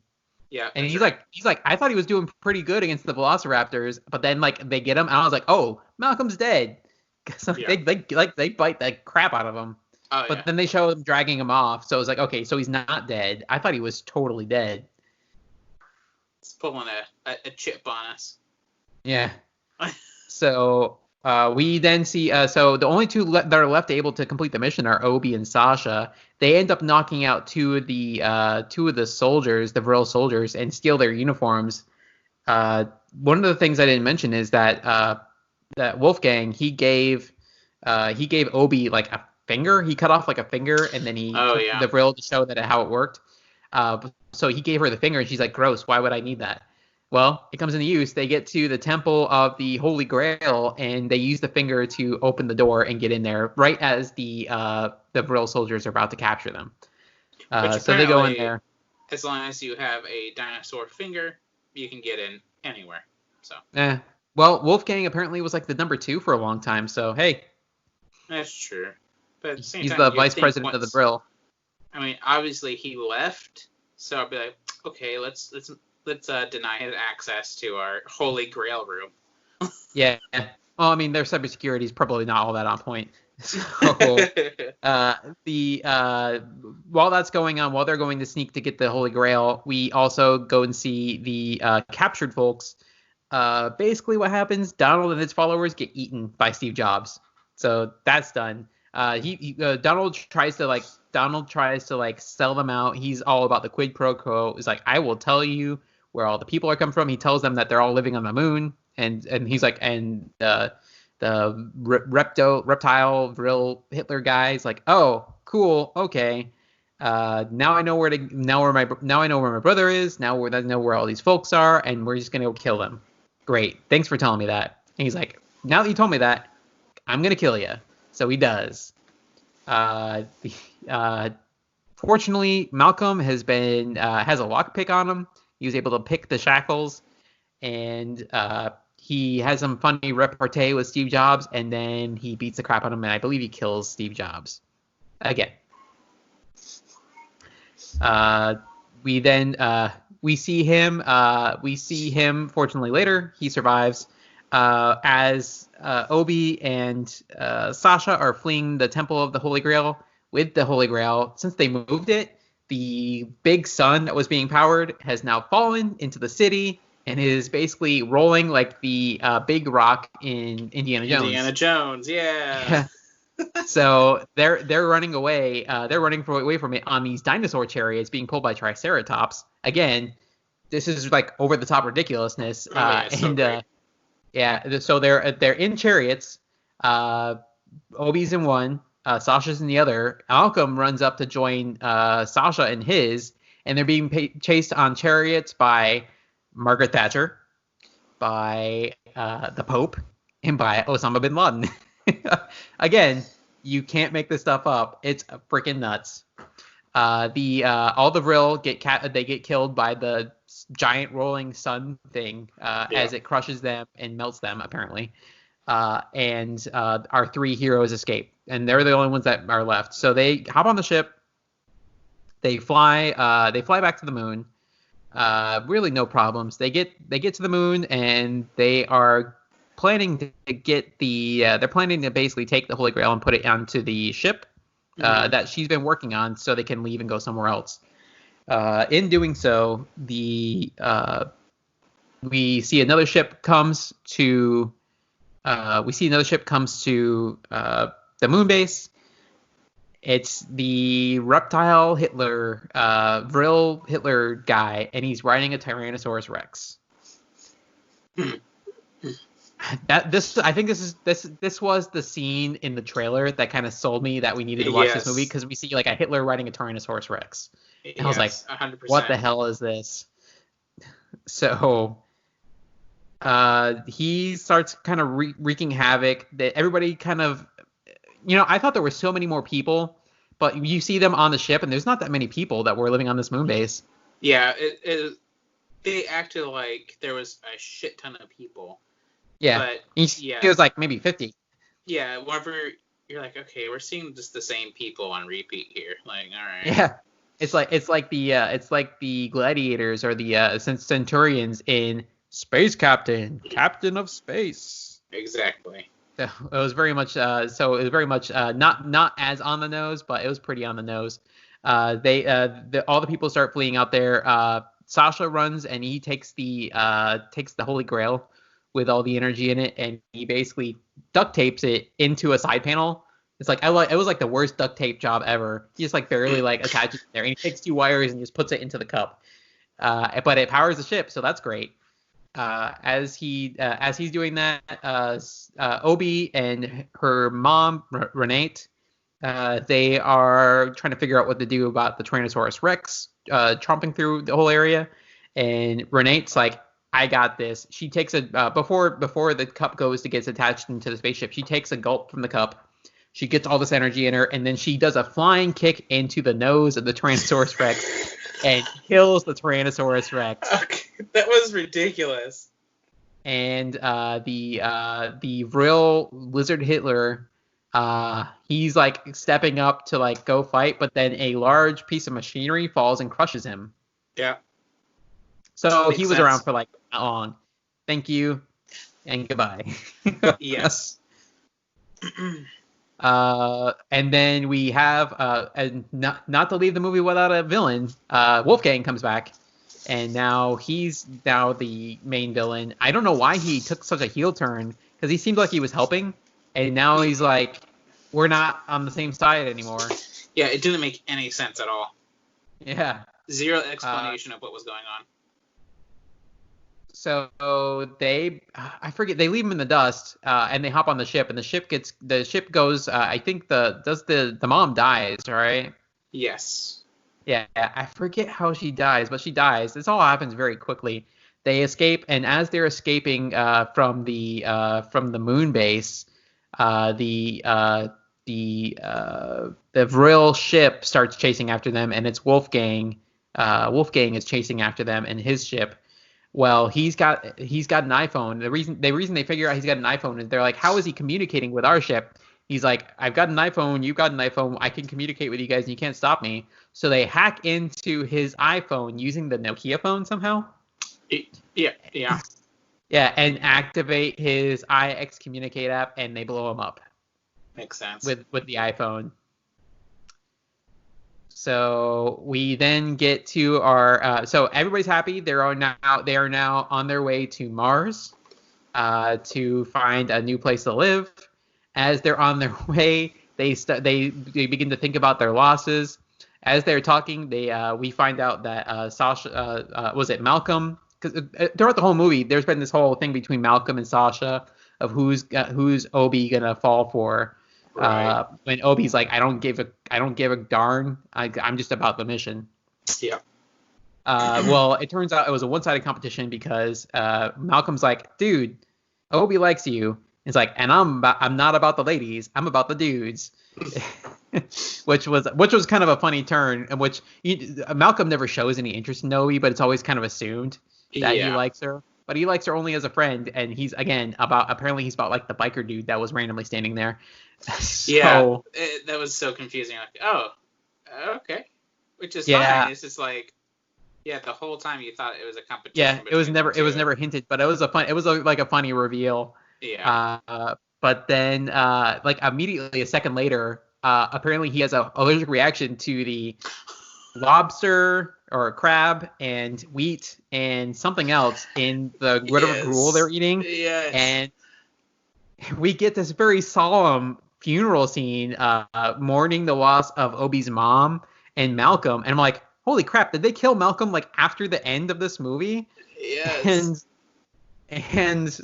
Yeah. And that's he's right. like, I thought he was doing pretty good against the Velociraptors, but then like they get him, and I was like, oh, Malcolm's dead. So Yeah. they bite the crap out of him. Oh yeah. But then they show him dragging him off, so it was like, okay, so he's not dead. I thought he was totally dead. It's pulling a chip on us. Yeah. So we then see so the only two that are left able to complete the mission are Obi and Sasha. They end up knocking out two of the soldiers, the Vril soldiers, and steal their uniforms. One of the things I didn't mention is that that Wolfgang he gave Obi like a finger. He cut off like a finger, and then he took the Vril to show that how it worked. So he gave her the finger, and she's like, "Gross! Why would I need that?" Well, it comes into use. They get to the Temple of the Holy Grail, and they use the finger to open the door and get in there, right as the Vril soldiers are about to capture them. So they go in there. As long as you have a dinosaur finger, you can get in anywhere. So. Well, Wolfgang apparently was like the number 2 for a long time. So hey. That's true. But at the same he's time, the vice president of the Vril. I mean, obviously he left, so I'll be like, okay, let's deny his access to our Holy Grail room. Yeah. Well, I mean, their cybersecurity is probably not all that on point. So, while that's going on, while they're going to sneak to get the Holy Grail, we also go and see the captured folks. Basically, what happens? Donald and his followers get eaten by Steve Jobs. So that's done. Donald tries to sell them out. He's all about the quid pro quo. He's like, I will tell you where all the people are coming from. He tells them that they're all living on the moon, and he's like, and the reptile Vril Hitler guy is like, oh, cool, okay. Now I know where my brother is. Now I know where all these folks are, and we're just gonna go kill them. Great, thanks for telling me that. And he's like, now that you told me that, I'm gonna kill you. So he does. Fortunately, Malcolm has a lockpick on him. He was able to pick the shackles, and he has some funny repartee with Steve Jobs, and then he beats the crap out of him, and I believe he kills Steve Jobs again. We see him. Fortunately, later he survives. As Obi and Sasha are fleeing the Temple of the Holy Grail with the Holy Grail. Since they moved it, the big sun that was being powered has now fallen into the city and is basically rolling like the big rock in Indiana Jones. Indiana Jones, yeah. So they're running away. They're running away from it on these dinosaur chariots being pulled by Triceratops. Again, this is like over the top ridiculousness. So they're in chariots. Obi's in one, Sasha's in the other. Malcolm runs up to join Sasha in his, and they're being chased on chariots by Margaret Thatcher, by the Pope, and by Osama bin Laden. Again, you can't make this stuff up. It's freaking nuts. All the Vril get killed by the giant rolling sun thing as it crushes them and melts them apparently. And our 3 heroes escape, and they're the only ones that are left. So they hop on the ship. They fly back to the moon. Really no problems. They get to the moon, and they are planning to they're planning to basically take the Holy Grail and put it onto the ship that she's been working on, so they can leave and go somewhere else. In doing so, we see another ship comes to the moon base. It's the reptile Hitler, Vril Hitler guy, and he's riding a Tyrannosaurus Rex. I think this was the scene in the trailer that kind of sold me that we needed to watch this movie, because we see like a Hitler riding a Tyrannosaurus Rex. And I was like, 100%. What the hell is this? So he starts kind of wreaking havoc. That everybody kind of, I thought there were so many more people, but you see them on the ship, and there's not that many people that were living on this moon base. Yeah, they acted like there was a shit ton of people. Yeah, but it was like maybe 50. Yeah, whenever you're like, okay, we're seeing just the same people on repeat here. Like, all right. Yeah. It's like the gladiators or the centurions in Space Captain of Space. Exactly. So it was very much not as on the nose, but it was pretty on the nose. All the people start fleeing out there. Sasha runs and he takes the Holy Grail with all the energy in it, and he basically duct tapes it into a side panel. It's like it was like the worst duct tape job ever. He just like barely like attaches it there, and he takes 2 wires and just puts it into the cup. But it powers the ship, so that's great. As he's doing that, Obi and her mom Renate, they are trying to figure out what to do about the Tyrannosaurus Rex tromping through the whole area, and Renate's like, I got this. She takes before the cup goes to get attached into the spaceship, she takes a gulp from the cup. She gets all this energy in her, and then she does a flying kick into the nose of the Tyrannosaurus Rex and kills the Tyrannosaurus Rex. Okay, that was ridiculous. And the real Lizard Hitler, he's like stepping up to like go fight, but then a large piece of machinery falls and crushes him. Yeah. So he was around for like that long. Thank you, and goodbye. Yes. And then we have, and not to leave the movie without a villain, Wolfgang comes back, and now he's the main villain. I don't know why he took such a heel turn, because he seemed like he was helping, and now he's like, we're not on the same side anymore. Yeah, it didn't make any sense at all. Yeah. Zero explanation of what was going on. So they leave him in the dust, and they hop on the ship, and the ship goes. I think the mom dies, right? Yes. Yeah, I forget how she dies, but she dies. This all happens very quickly. They escape, and as they're escaping from the moon base, the royal ship starts chasing after them, and it's Wolfgang. Wolfgang is chasing after them in his ship. Well, he's got an iPhone. The reason they figure out he's got an iPhone is they're like, how is he communicating with our ship? He's like, I've got an iPhone, you've got an iPhone, I can communicate with you guys and you can't stop me. So they hack into his iPhone using the Nokia phone somehow. Yeah. Yeah, and activate his iXcommunicate app, and they blow him up. Makes sense. With the iPhone. So we then get to our. So everybody's happy. They are now on their way to Mars, to find a new place to live. As they're on their way, they begin to think about their losses. As they're talking, we find out that Sasha was it Malcolm? Because throughout the whole movie, there's been this whole thing between Malcolm and Sasha of who's Obi gonna fall for. Right. When Obi's like, I don't give a darn. I'm just about the mission. Yeah. Well, it turns out it was a one-sided competition because Malcolm's like, dude, Obi likes you. It's like, and I'm not about the ladies. I'm about the dudes. which was kind of a funny turn, in which Malcolm never shows any interest in Obi, but it's always kind of assumed that he likes her. But he likes her only as a friend, and he's apparently he's about like the biker dude that was randomly standing there. So, yeah, that was so confusing. Like, oh, okay, which is fine. It's just like, the whole time you thought it was a competition. Yeah, it was never hinted, but it was a funny reveal. Yeah. But then like immediately a second later, apparently he has an allergic reaction to the lobster or crab and wheat and something else in the whatever gruel they're eating. Yes. And we get this very solemn funeral scene, mourning the loss of Obi's mom and Malcolm. And I'm like, holy crap, did they kill Malcolm like after the end of this movie? Yes. And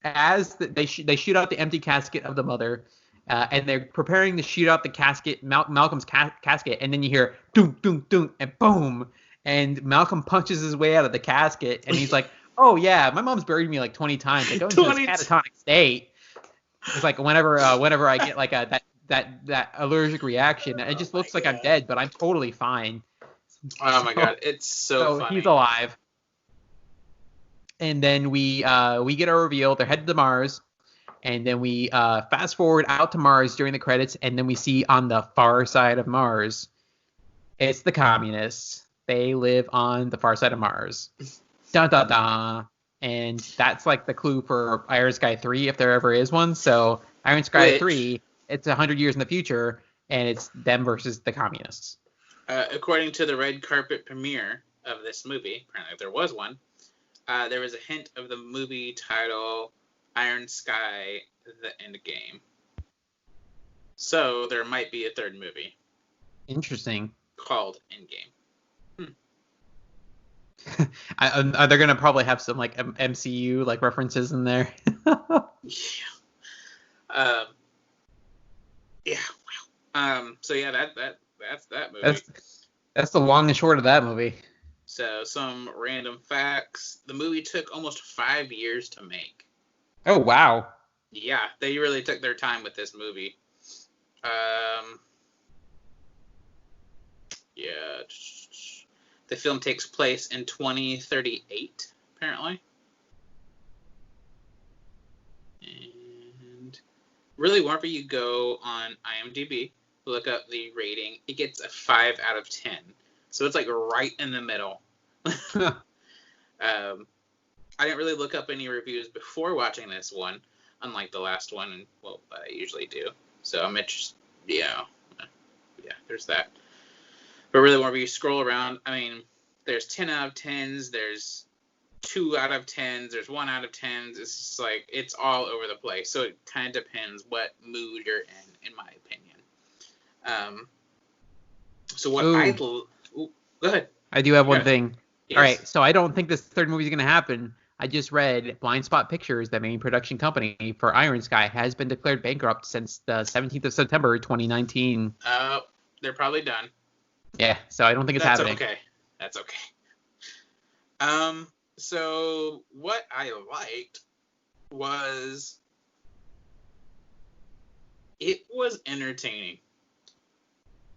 as they shoot out the empty casket of the mother, and they're preparing to shoot out the casket, Malcolm's casket, and then you hear doom, doom, doom, and boom, and Malcolm punches his way out of the casket, and he's like, oh yeah, my mom's buried me like 20 times. I go into this catatonic state. It's like whenever I get like that allergic reaction, it just looks like I'm dead, but I'm totally fine. Oh my god, it's so funny. He's alive. And then we get a reveal. They're headed to Mars. And then we fast forward out to Mars during the credits. And then we see on the far side of Mars It's the communists. They live on the far side of Mars. Dun dun dun. And that's like the clue for Iron Sky 3 if there ever is one. So Iron Sky 3, it's 100 years in the future, and it's them versus the communists. According to the red carpet premiere of this movie, apparently there was one, there was a hint of the movie title Iron Sky: The Endgame. So there might be a third movie. Interesting. Called Endgame. Are they gonna probably have some like MCU like references in there? So yeah, that's that movie. That's the long and short of that movie. So some random facts. The movie took almost 5 years to make. Oh wow. Yeah, they really took their time with this movie. Yeah. The film takes place in 2038, apparently. And really, wherever you go on IMDb, look up the rating, it gets a 5 out of 10. So it's like right in the middle. I didn't really look up any reviews before watching this one, unlike the last one, and well, I usually do. So I'm interested, yeah, there's that. But really, whenever you scroll around, I mean, there's 10 out of 10s, there's 2 out of 10s, there's 1 out of 10s. It's just like, it's all over the place. So it kind of depends what mood you're in my opinion. So what go ahead. I do have one thing. Yes. All right, so I don't think this third movie is going to happen. I just read Blind Spot Pictures, the main production company for Iron Sky, has been declared bankrupt since the 17th of September, 2019. They're probably done. Yeah, so I don't think it's happening. That's okay. So what I liked was it was entertaining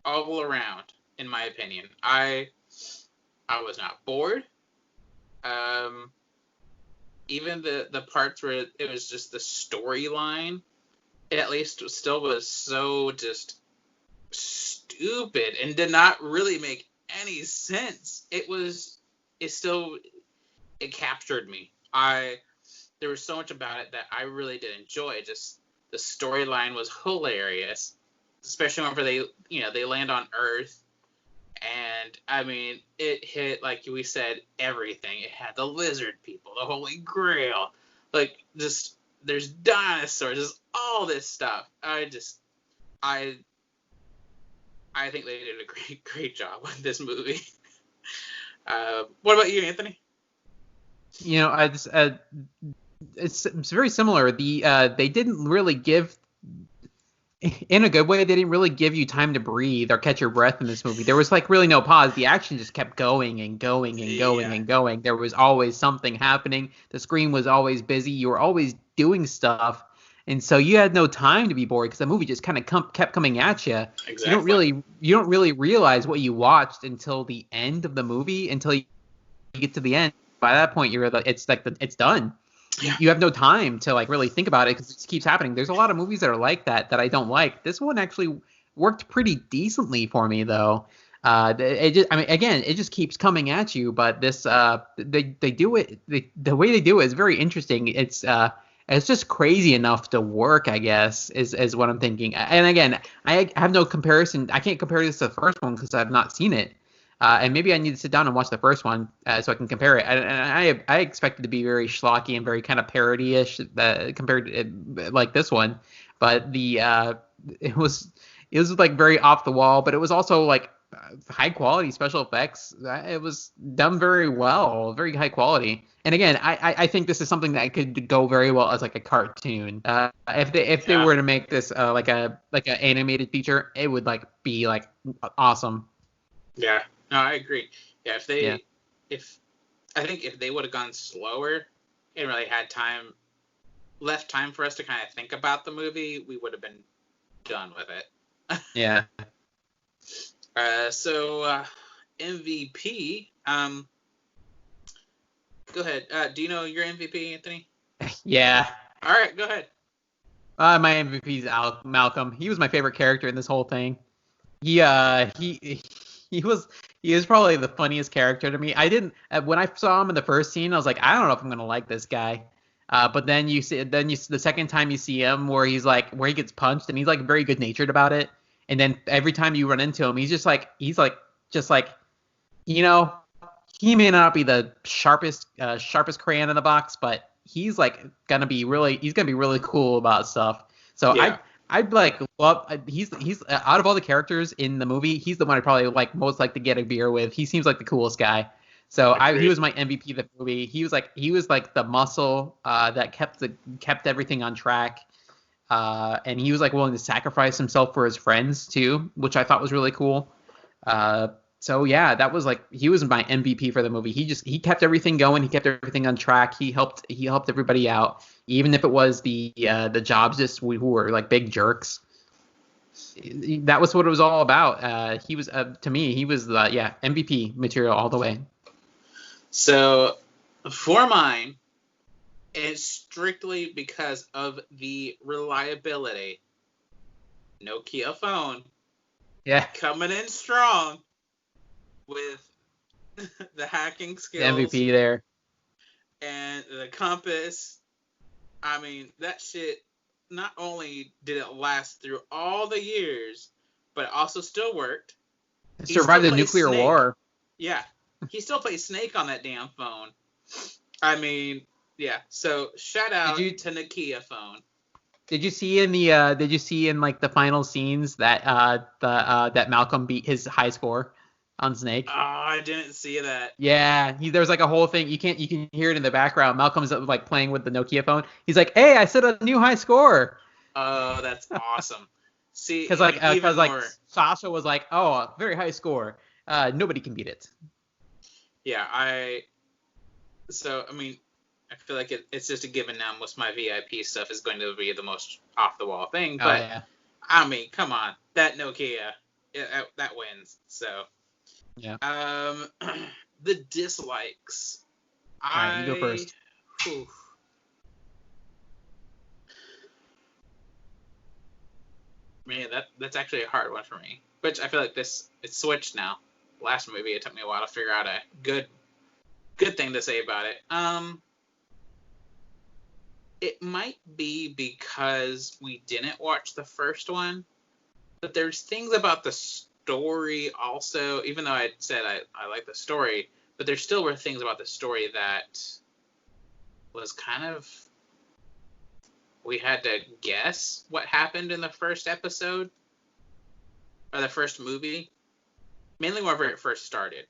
all around, in my opinion. I was not bored. Even the parts where it was just the storyline, it at least still was so just stupid and did not really make any sense. It captured me. There was so much about it that I really did enjoy. Just the storyline was hilarious, especially whenever they land on Earth. And I mean, it hit, like we said, everything. It had the lizard people, the Holy Grail, like just there's dinosaurs, there's all this stuff. I think they did a great job with this movie. What about you, Anthony? You know, it's very similar. They didn't really give, in a good way, they didn't really give you time to breathe or catch your breath in this movie. There was like really no pause. The action just kept going and going and going and going. There was always something happening. The screen was always busy. You were always doing stuff. And so you had no time to be bored because the movie just kind of kept coming at you. Exactly. You don't really realize what you watched until the end of the movie, until you get to the end. By that point, it's done. Yeah. You have no time to like really think about it because it just keeps happening. There's a lot of movies that are like that I don't like. This one actually worked pretty decently for me though. It just keeps coming at you. But this they do it the way they do it is very interesting. It's just crazy enough to work, I guess, is what I'm thinking. And again, I have no comparison. I can't compare this to the first one because I've not seen it. And maybe I need to sit down and watch the first one so I can compare it. And I expect it to be very schlocky and very kind of parody-ish compared to like this one. But it was like very off the wall, but it was also like high quality special effects. It was done very well, very high quality. And again, I think this is something that could go very well as like a cartoon. If they were to make this like an animated feature, it would like be like awesome. Yeah, no, I agree. Yeah, if they would have gone slower and really had left time for us to kind of think about the movie, we would have been done with it. Yeah. So MVP. Go ahead. Do you know your MVP, Anthony? Yeah. All right, go ahead. My MVP is Malcolm. He was my favorite character in this whole thing. He he was probably the funniest character to me. I didn't when I saw him in the first scene, I was like, I don't know if I'm gonna like this guy. But then the second time you see him where where he gets punched and he's like very good natured about it. And then every time you run into him, he's just like you know, he may not be the sharpest crayon in the box, but he's gonna be really cool about stuff. So Yeah. I'd like love he's out of all the characters in the movie, he's the one I'd probably most like to get a beer with. He seems like the coolest guy. So he was my MVP of the movie. He was like the muscle that kept everything on track. And he was willing to sacrifice himself for his friends too, which I thought was really cool. So yeah, that was he was my MVP for the movie. He kept everything going. He kept everything on track. He helped everybody out, even if it was the jobs who were big jerks. That was what it was all about. He was to me, he was MVP material all the way. So for mine, it's strictly because of the reliability. Nokia phone. Yeah. Coming in strong with the hacking skills. The MVP there. And the compass. I mean, that shit, not only did it last through all the years, but it also still worked. It survived the nuclear war. Yeah. He still plays Snake on that damn phone. I mean, yeah. So shout out to Nokia phone. Did you see in the final scenes that that Malcolm beat his high score on Snake? Oh, I didn't see that. Yeah, there's a whole thing. You can hear it in the background. Malcolm's playing with the Nokia phone. He's like, "Hey, I set a new high score." Oh, that's awesome. See, because Sasha was like, "Oh, very high score. Nobody can beat it." Yeah, I feel like it's just a given now. Most of my VIP stuff is going to be the most off the wall thing, but yeah. I mean, come on, that Nokia, that wins. So, yeah. The dislikes. All right, you go first. Whew. Man, that's actually a hard one for me. Which I feel like it's switched now. Last movie, it took me a while to figure out a good thing to say about it. It might be because we didn't watch the first one, but there's things about the story also, even though I said I like the story, but there still were things about the story that was kind of, we had to guess what happened in the first episode, or the first movie. Mainly whenever it first started.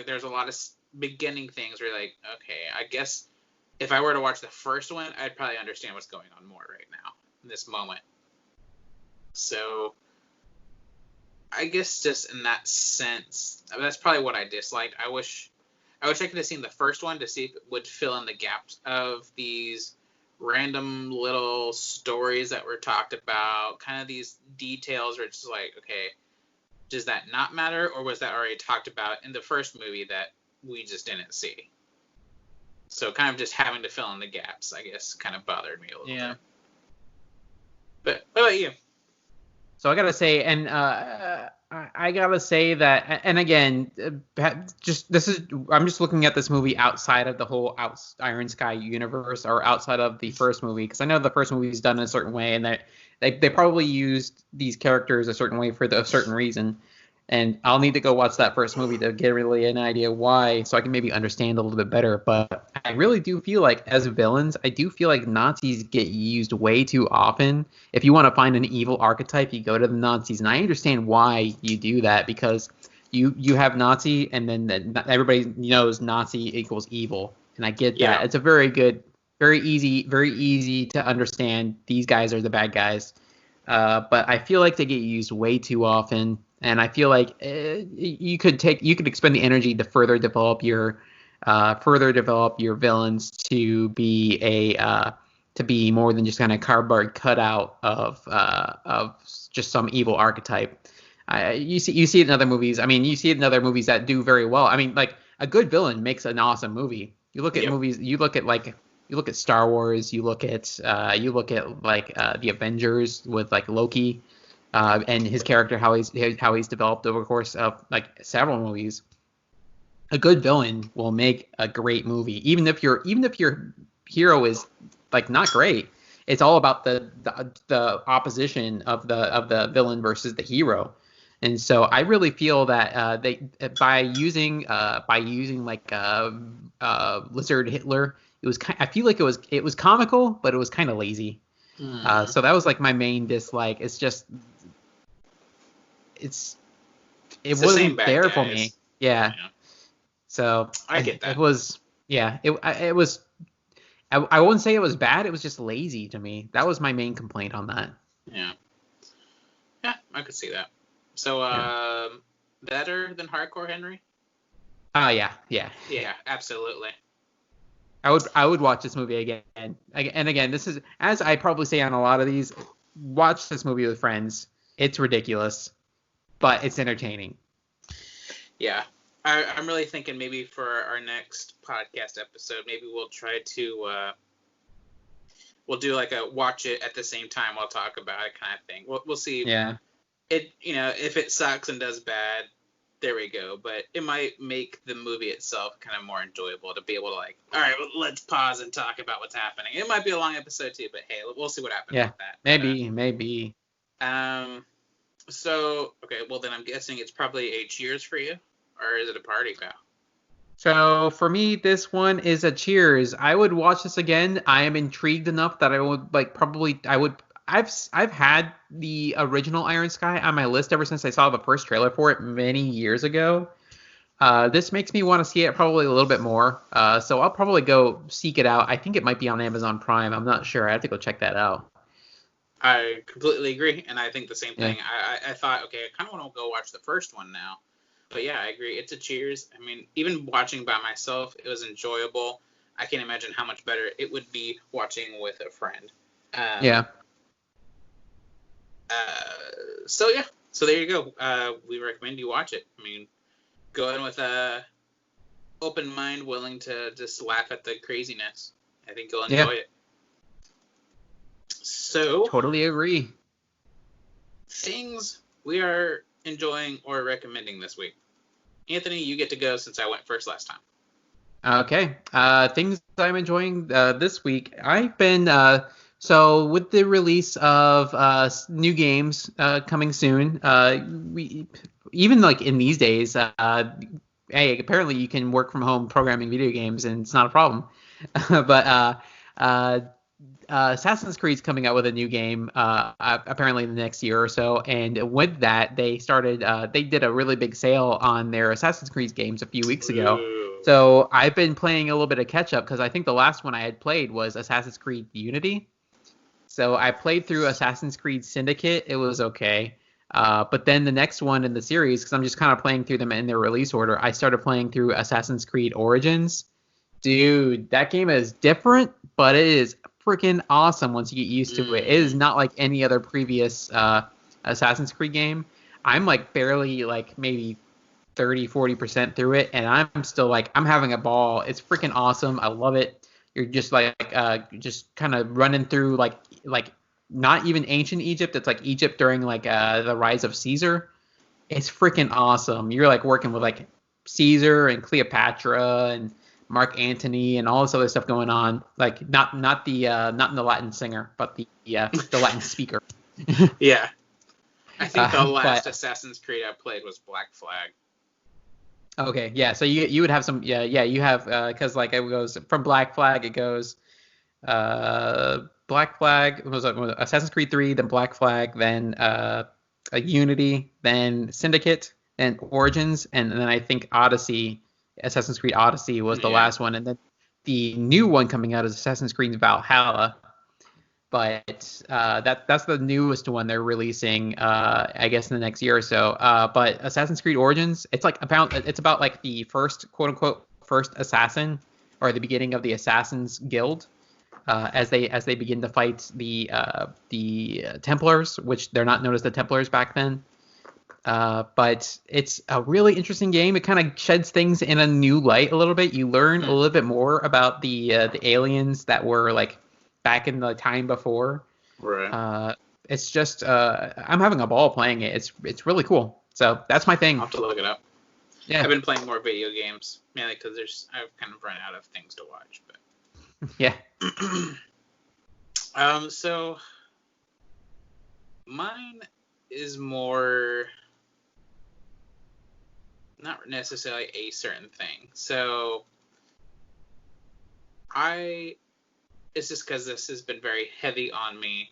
There's a lot of beginning things where you're like, okay, I guess if I were to watch the first one, I'd probably understand what's going on more right now, in this moment. So, I guess just in that sense, that's probably what I disliked. I wish I could have seen the first one to see if it would fill in the gaps of these random little stories that were talked about, kind of these details where it's just okay, does that not matter, or was that already talked about in the first movie that we just didn't see? So kind of just having to fill in the gaps, I guess, kind of bothered me a little bit. But what about you? So I gotta say, and I gotta say that, and again, I'm just looking at this movie outside of the whole Iron Sky universe, or outside of the first movie, because I know the first movie is done in a certain way, and that they probably used these characters a certain way for a certain reason. And I'll need to go watch that first movie to get really an idea why, so I can maybe understand a little bit better. But I really do feel like, as villains, I do feel like Nazis get used way too often. If you want to find an evil archetype, you go to the Nazis. And I understand why you do that, because you have Nazi, and then everybody knows Nazi equals evil. And I get that. Yeah. It's a very good, very easy to understand. These guys are the bad guys. But I feel like they get used way too often. And I feel like you could expend the energy to further develop your villains to be more than just kind of cardboard cutout of just some evil archetype. You see it in other movies. I mean, you see it in other movies that do very well. I mean, a good villain makes an awesome movie. You look at movies. You look at Star Wars. You look at the Avengers with Loki. and his character, how he's developed over the course of like several movies. A good villain will make a great movie, even if your hero is like not great. It's all about the opposition of the villain versus the hero. And so I really feel that they by using like Lizard Hitler, I feel like it was comical, but it was kind of lazy. So that was like my main dislike. It's just it wasn't there for me. Yeah. So I get that. It was it was. I wouldn't say it was bad. It was just lazy to me. That was my main complaint on that. Yeah, I could see that. So, better than Hardcore Henry? Yeah, absolutely. I would watch this movie again. And again, this is, as I probably say on a lot of these, watch this movie with friends. It's ridiculous, but it's entertaining. Yeah. I'm really thinking maybe for our next podcast episode, maybe we'll try to we'll do like a watch it at the same time while talk about it kind of thing. We'll see. Yeah. It if it sucks and does bad, there we go. But it might make the movie itself kind of more enjoyable to be able to like, all right, well, let's pause and talk about what's happening. It might be a long episode too, but hey, we'll see what happens with that. Maybe. So okay, well then I'm guessing it's probably a Cheers for you. Or is it a party foul? So for me, this one is a Cheers. I would watch this again. I am intrigued enough that I would I've had the original Iron Sky on my list ever since I saw the first trailer for it many years ago. This makes me want to see it probably a little bit more. So I'll probably go seek it out. I think it might be on Amazon Prime. I'm not sure. I have to go check that out. I completely agree, and I think the same thing. I thought, okay, I kind of want to go watch the first one now. But yeah, I agree. It's a Cheers. I mean, even watching by myself, it was enjoyable. I can't imagine how much better it would be watching with a friend. So there you go. We recommend you watch it. I mean, go in with a open mind, willing to just laugh at the craziness. I think you'll enjoy it. So totally agree. Things we are enjoying or recommending this week. Anthony, you get to go since I went first last time. Okay. Things I'm enjoying this week. I've been so with the release of new games coming soon. We even like in these days, hey, apparently you can work from home programming video games and it's not a problem. But Assassin's Creed's coming out with a new game apparently in the next year or so, and with that they did a really big sale on their Assassin's Creed games a few weeks ago. Ooh. So I've been playing a little bit of catch up because I think the last one I had played was Assassin's Creed Unity. So I played through Assassin's Creed Syndicate. It was okay. But then the next one in the series, because I'm just kind of playing through them in their release order, I started playing through Assassin's Creed Origins. Dude, that game is different, but it is freaking awesome once you get used to it. It is not like any other previous Assassin's Creed game. I'm like barely like maybe 30-40% through it, and I'm still like, I'm having a ball. It's freaking awesome. I love it. You're just like just kind of running through like not even ancient Egypt. It's like Egypt during like the rise of Caesar. It's freaking awesome. You're like working with like Caesar and Cleopatra and Mark Antony and all this other stuff going on. Like not the Latin singer, but the Latin speaker. Yeah. I think the last Assassin's Creed I played was Black Flag. Okay, yeah. So you would have some, you have because like it goes from Black Flag, it goes Black Flag was Assassin's Creed 3, then Black Flag, then Unity, then Syndicate, then Origins, and then I think Odyssey, Assassin's Creed Odyssey was the last one, and then the new one coming out is Assassin's Creed Valhalla. But that's the newest one they're releasing, I guess, in the next year or so. But Assassin's Creed Origins, it's about like the first, quote unquote, first assassin, or the beginning of the Assassins Guild, as they begin to fight the Templars, which they're not known as the Templars back then. But it's a really interesting game. It kind of sheds things in a new light a little bit. You learn a little bit more about the aliens that were like back in the time before. Right. it's just I'm having a ball playing it. It's really cool. So that's my I'll thing. have to look it up. Yeah. I've been playing more video games, mainly because I've kind of run out of things to watch. Yeah. So mine is more not necessarily a certain thing. So it's just because this has been very heavy on me.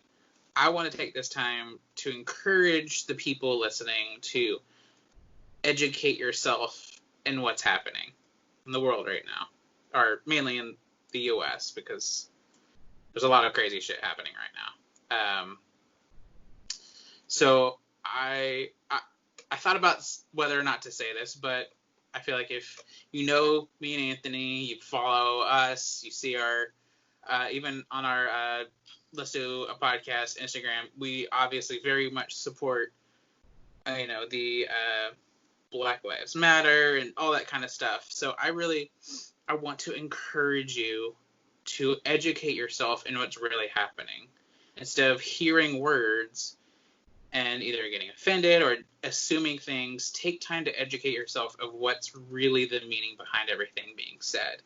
I want to take this time to encourage the people listening to educate yourself in what's happening in the world right now, or mainly in the U.S., because there's a lot of crazy shit happening right now. So I thought about whether or not to say this, but I feel like if you know me and Anthony, you follow us, you see our even on our Let's Do a Podcast Instagram, we obviously very much support the Black Lives Matter and all that kind of stuff. So I want to encourage you to educate yourself in what's really happening instead of hearing words and either getting offended or assuming things. Take time to educate yourself of what's really the meaning behind everything being said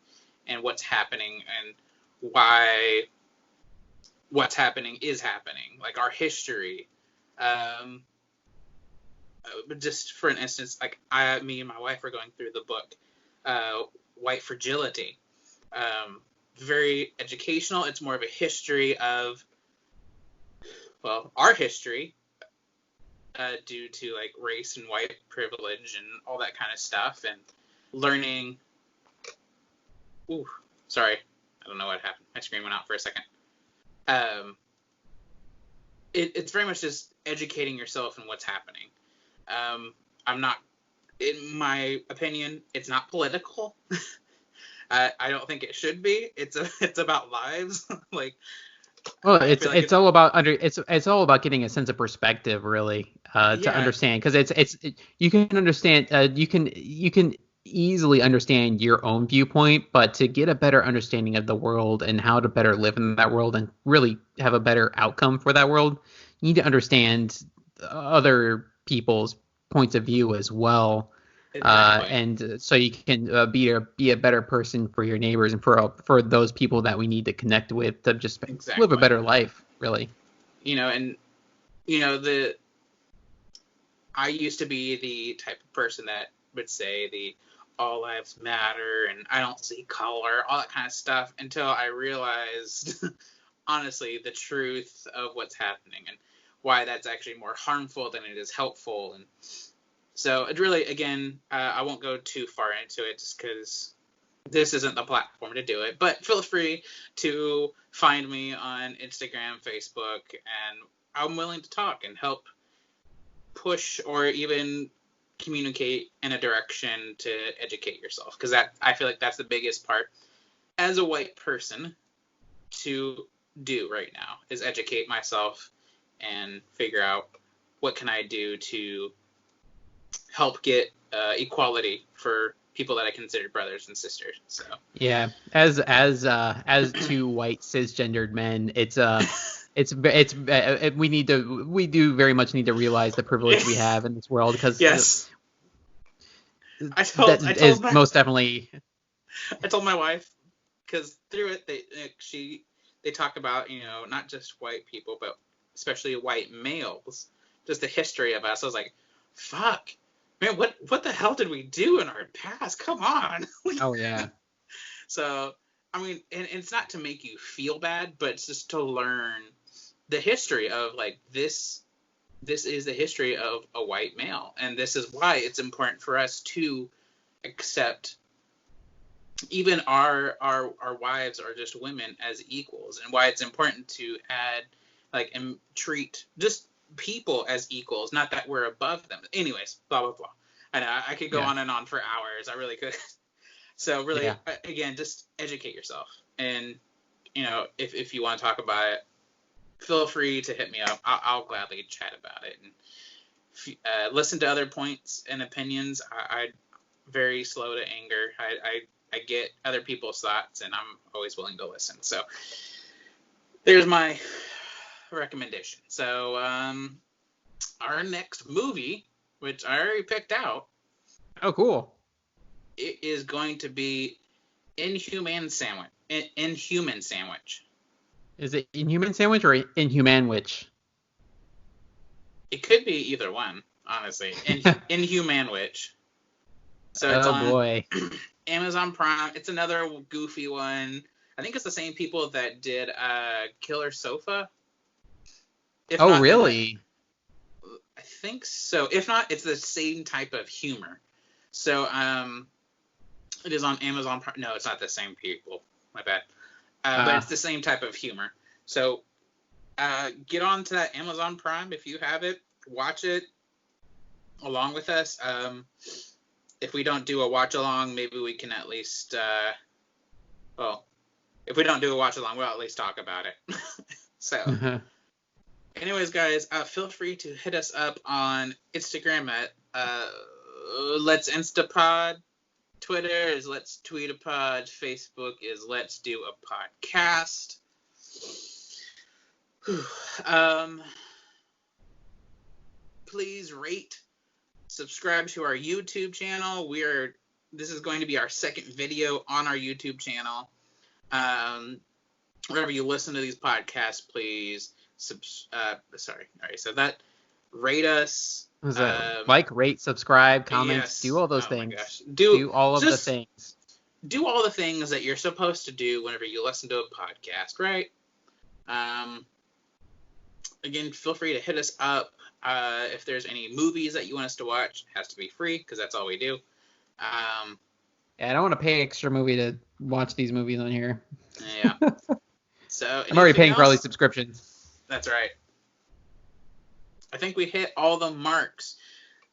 and what's happening and why what's happening is happening, like our history. Just for an instance, like me and my wife are going through the book White Fragility. Very educational. It's more of a history of, well, our history due to like race and white privilege and all that kind of stuff, and learning. Ooh, sorry, I don't know what happened. My screen went out for a second. It's very much just educating yourself in what's happening. I'm not, in my opinion, it's not political. I don't think it should be. It's about lives. Like, well, it's all about it's all about getting a sense of perspective, really, to understand, because you can understand, you can easily understand your own viewpoint, but to get a better understanding of the world and how to better live in that world and really have a better outcome for that world, you need to understand other people's points of view as well. Exactly. And so you can be a better person for your neighbors and for those people that we need to connect with to just live a better life, really. I used to be the type of person that would say the all lives matter and I don't see color, all that kind of stuff, until I realized, honestly, the truth of what's happening and why that's actually more harmful than it is helpful. And so it really, again, I won't go too far into it just because this isn't the platform to do it. But feel free to find me on Instagram, Facebook, and I'm willing to talk and help push or even communicate in a direction to educate yourself. Because I feel like that's the biggest part as a white person to do right now is educate myself and figure out what can I do to help get equality for people that I consider brothers and sisters. So yeah, as two white cisgendered men, we do very much need to realize the privilege we have in this world, because yes, I told my wife, because through it they talk about, not just white people but especially white males, just the history of us. I was like, fuck, man, what the hell did we do in our past? Come on. Oh yeah. So I mean, and it's not to make you feel bad, but it's just to learn the history of, like, this is the history of a white male, and this is why it's important for us to accept even our wives are just women as equals, and why it's important to add, like, and treat just people as equals, not that we're above them. Anyways, blah blah blah. I know I could go on and on for hours. I really could. So really, again, just educate yourself, and if you want to talk about it, feel free to hit me up. I'll gladly chat about it and listen to other points and opinions. I'm very slow to anger. I get other people's thoughts, and I'm always willing to listen. So there's my recommendation. So, our next movie, which I already picked out, Oh, cool. it is going to be Inhuman Sandwich. Inhuman Sandwich. Is it Inhuman Sandwich or Inhuman Witch? It could be either one, honestly. Inhuman Witch. So it's on boy. Amazon Prime. It's another goofy one. I think it's the same people that did Killer Sofa. If Oh, not, really? I think so. If not, it's the same type of humor. So it is on Amazon Prime. No, it's not the same people. My bad. But it's the same type of humor. So get on to that Amazon Prime if you have it. Watch it along with us. If we don't do a watch along, maybe we can at least. If we don't do a watch along, we'll at least talk about it. So, anyways, guys, feel free to hit us up on Instagram at Let's Instapod. Twitter is Let's Tweet a Pod. Facebook is Let's Do a Podcast. Please rate, subscribe to our YouTube channel. This is going to be our second video on our YouTube channel. Wherever you listen to these podcasts, please rate us. Like, rate, subscribe, comments, yes. do all those Oh things. My gosh. Do all of the things. Do all the things that you're supposed to do whenever you listen to a podcast, right? Again, feel free to hit us up. If there's any movies that you want us to watch, it has to be free because that's all we do. Yeah, I don't want to pay extra movie to watch these movies on here. Yeah. So I'm already paying for all these subscriptions. That's right. I think we hit all the marks.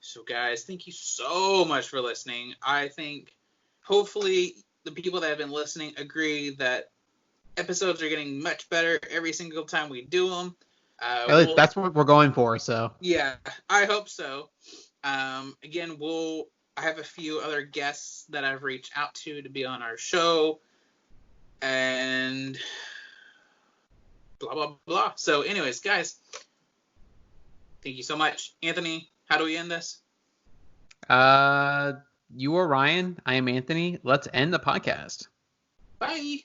So, guys, thank you so much for listening. I think hopefully the people that have been listening agree that episodes are getting much better every single time we do them. That's what we're going for, so. Yeah, I hope so. Again, I have a few other guests that I've reached out to be on our show. And blah, blah, blah. So anyways, guys, thank you so much. Anthony, how do we end this? You are Ryan. I am Anthony. Let's end the podcast. Bye.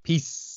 Peace.